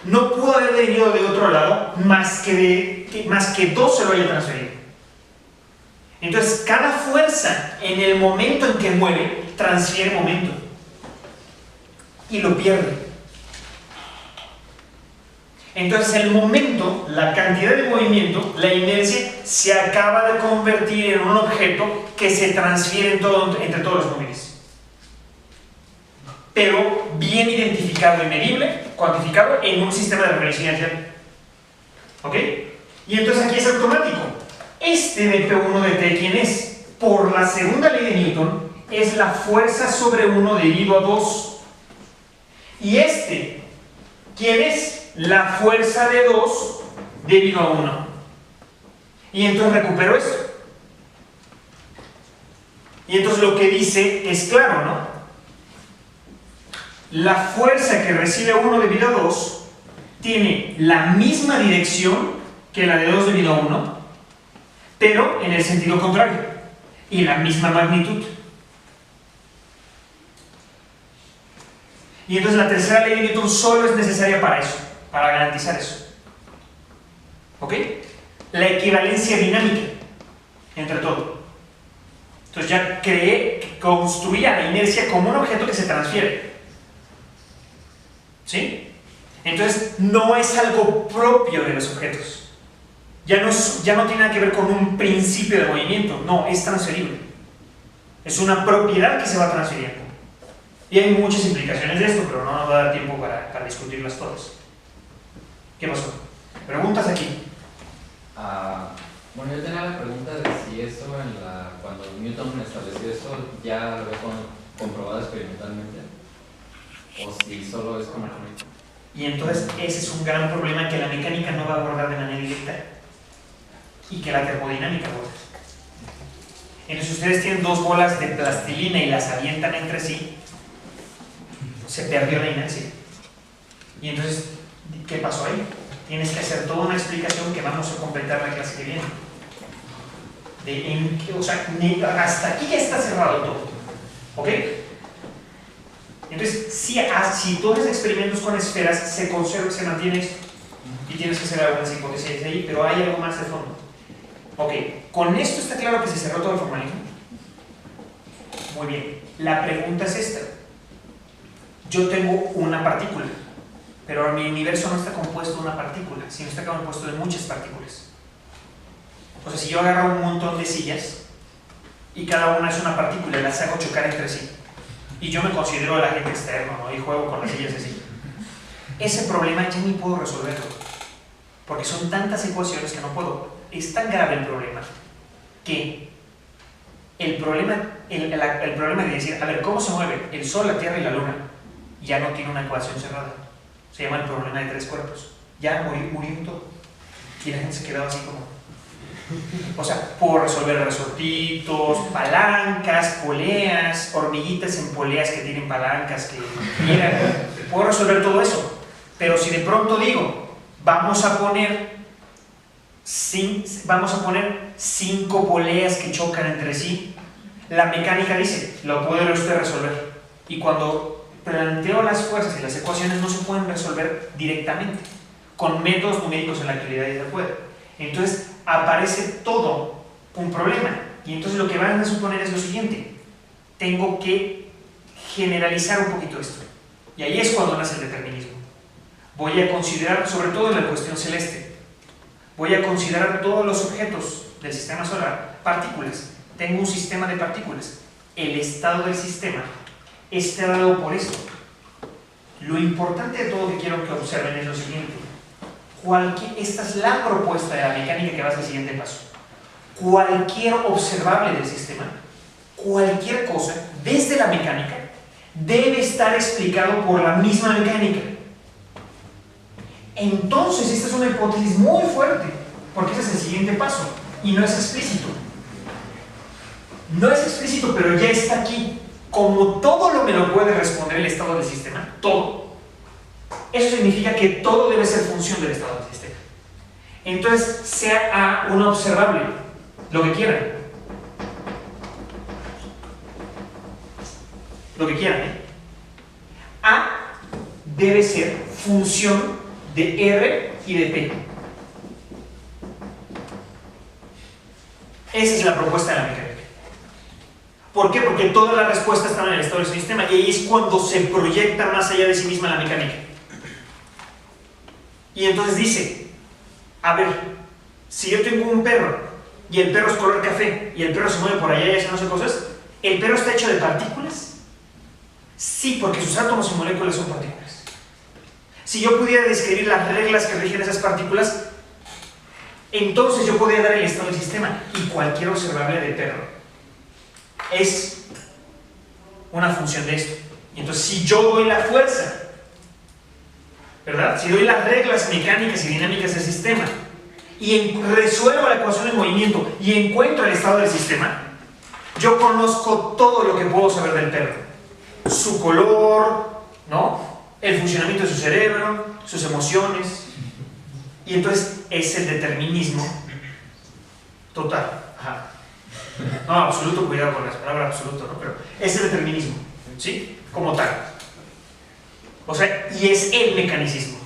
no pudo haber venido de otro lado más que 2 se lo haya transferido. Entonces, cada fuerza en el momento en que mueve transfiere momento y lo pierde. Entonces el momento, la cantidad de movimiento, la inercia, se acaba de convertir en un objeto que se transfiere entre todos los móviles. Pero bien identificado y medible, cuantificado en un sistema de referencia inercial. ¿Ok? Y entonces aquí es automático. Este dp1 de t, ¿quién es? Por la segunda ley de Newton, es la fuerza sobre 1 debido a 2. Y este, ¿quién es? La fuerza de 2 debido a 1. Y entonces recupero esto. Y entonces lo que dice es claro, ¿no? La fuerza que recibe 1 debido a 2 tiene la misma dirección que la de 2 debido a 1, pero en el sentido contrario, y la misma magnitud. Y entonces la tercera ley de Newton solo es necesaria para eso, para garantizar eso. ¿Ok? La equivalencia dinámica entre todo. Entonces ya construí a la inercia como un objeto que se transfiere. ¿Sí? Entonces no es algo propio de los objetos. Ya no tiene nada que ver con un principio de movimiento. No, es transferible. Es una propiedad que se va transfiriendo. Y hay muchas implicaciones de esto, pero no nos va a dar tiempo para discutirlas todas. ¿Qué pasó? ¿Preguntas aquí? Bueno, yo tenía la pregunta de si eso cuando Newton estableció esto ya lo había comprobado experimentalmente o si solo es como... Y entonces ese es un gran problema que la mecánica no va a abordar de manera directa y que la termodinámica aborda. Entonces, si ustedes tienen dos bolas de plastilina y las avientan entre sí, se perdió la inercia. Y entonces, ¿qué pasó ahí? Tienes que hacer toda una explicación que vamos a completar la clase que viene. O sea, hasta aquí ya está cerrado todo. ¿Ok? Entonces, si tú haces experimentos con esferas, se conserva, se mantiene esto. Y tienes que hacer algunas hipótesis ahí, pero hay algo más de fondo. Ok, ¿con esto está claro que se cerró todo el formalismo? Muy bien. La pregunta es esta. Yo tengo una partícula, pero mi universo no está compuesto de una partícula, sino está compuesto de muchas partículas. O sea, si yo agarro un montón de sillas y cada una es una partícula y las hago chocar entre sí, y yo me considero el agente externo, ¿no? Y juego con las sillas así, ese problema ya ni puedo resolverlo, porque son tantas ecuaciones que no puedo. Es tan grave el problema que el problema de decir, a ver, ¿cómo se mueve el Sol, la Tierra y la Luna? Ya no tiene una ecuación cerrada. Se llama el problema de tres cuerpos. Ya murió todo. Y la gente se quedaba así como... O sea, puedo resolver resortitos, palancas, poleas, hormiguitas en poleas que tienen palancas, puedo resolver todo eso. Pero si de pronto digo, vamos a poner 5 poleas que chocan entre sí, la mecánica dice, lo puede usted resolver. Y cuando planteo las fuerzas y las ecuaciones no se pueden resolver directamente. Con métodos numéricos en la actualidad ya se puede. Entonces aparece todo un problema. Y entonces lo que van a suponer es lo siguiente. Tengo que generalizar un poquito esto. Y ahí es cuando nace el determinismo. Voy a considerar, sobre todo en la cuestión celeste, voy a considerar todos los objetos del sistema solar, partículas. Tengo un sistema de partículas. El estado del sistema está dado por esto. Lo importante de todo que quiero que observen es lo siguiente. Esta es la propuesta de la mecánica que va a ser el siguiente paso. Cualquier observable del sistema, cualquier cosa, desde la mecánica, debe estar explicado por la misma mecánica. Entonces, esta es una hipótesis muy fuerte, porque ese es el siguiente paso, y no es explícito. No es explícito, pero ya está aquí. Como todo me lo puede responder el estado del sistema, todo, eso significa que todo debe ser función del estado del sistema. Entonces, sea A una observable, lo que quieran. Lo que quieran, ¿eh? A debe ser función de R y de P. Esa es la propuesta de la mecánica. ¿Por qué? Porque todas las respuestas están en el estado del sistema y ahí es cuando se proyecta más allá de sí misma la mecánica. Y entonces dice, a ver, si yo tengo un perro y el perro es color café y el perro se mueve por allá y hace no sé cosas, ¿el perro está hecho de partículas? Sí, porque sus átomos y moléculas son partículas. Si yo pudiera describir las reglas que rigen esas partículas, entonces yo podría dar el estado del sistema y cualquier observable de perro es una función de esto. Y entonces, si yo doy la fuerza, ¿verdad? Si doy las reglas mecánicas y dinámicas del sistema y resuelvo la ecuación de movimiento y encuentro el estado del sistema, yo conozco todo lo que puedo saber del perro. Su color, ¿no? El funcionamiento de su cerebro, sus emociones. Y entonces es el determinismo total. Ajá. No, absoluto, cuidado con las palabras absoluto, ¿no? Pero es el determinismo, ¿sí? Como tal. O sea, y es el mecanicismo.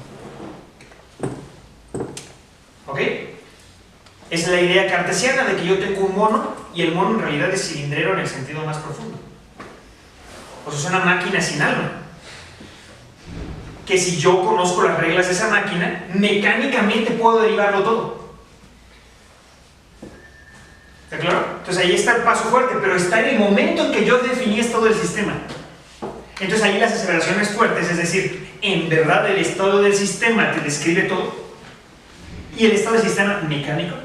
¿Ok? Es la idea cartesiana de que yo tengo un mono y el mono en realidad es cilindrero en el sentido más profundo. O sea, es una máquina sin alma. Que si yo conozco las reglas de esa máquina, mecánicamente puedo derivarlo todo. ¿Está claro? Entonces ahí está el paso fuerte, pero está en el momento en que yo definí estado del sistema. Entonces ahí las aseveraciones fuertes, es decir, en verdad el estado del sistema te describe todo y el estado del sistema mecánico.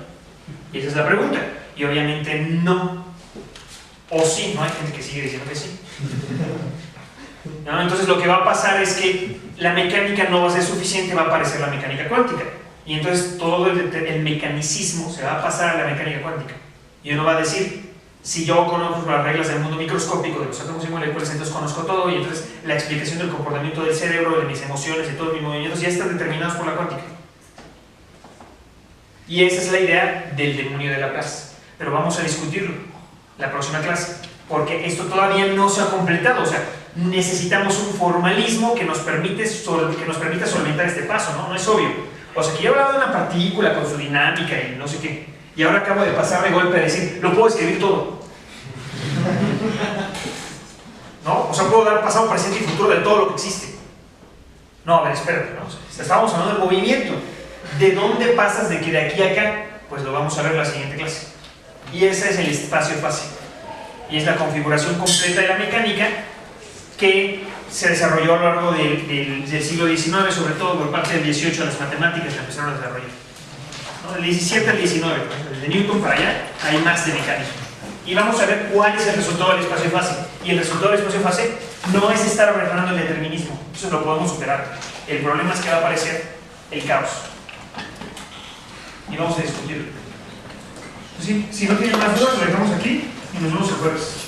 Y esa es la pregunta. Y obviamente no. O sí, no hay gente que sigue diciendo que sí. ¿No? Entonces lo que va a pasar es que la mecánica no va a ser suficiente, va a aparecer la mecánica cuántica. Y entonces todo el mecanicismo se va a pasar a la mecánica cuántica. Y uno va a decir, Si yo conozco las reglas del mundo microscópico de los átomos y moléculas, entonces conozco todo y entonces la explicación del comportamiento del cerebro, de mis emociones, de todos mis movimientos ya están determinados por la cuántica. Y esa es la idea del demonio de Laplace. Pero vamos a discutirlo la próxima clase, porque esto todavía no se ha completado. O sea, necesitamos un formalismo que nos permita solventar este paso, ¿no? No es obvio. O sea, que yo he hablado de una partícula con su dinámica y no sé qué, y ahora acabo de pasar de golpe a decir, lo puedo escribir todo. ¿No? O sea, puedo dar pasado, presente y futuro de todo lo que existe. No, a ver, espérate, ¿no? O sea, estábamos hablando del movimiento. ¿De dónde pasas de que de aquí a acá? Pues lo vamos a ver en la siguiente clase. Y ese es el espacio-fase. Y es la configuración completa de la mecánica que se desarrolló a lo largo del siglo XIX, sobre todo por parte del XVIII, las matemáticas se empezaron a desarrollar. ¿No? Del XVII al XIX, desde Newton para allá, hay más de mecánica. Y vamos a ver cuál es el resultado del espacio-fase. Y el resultado del espacio-fase no es estar ordenando el determinismo, eso lo podemos superar. El problema es que va a aparecer el caos. Y vamos a discutirlo. Si no tienen más dudas, lo dejamos aquí y nos vemos el jueves.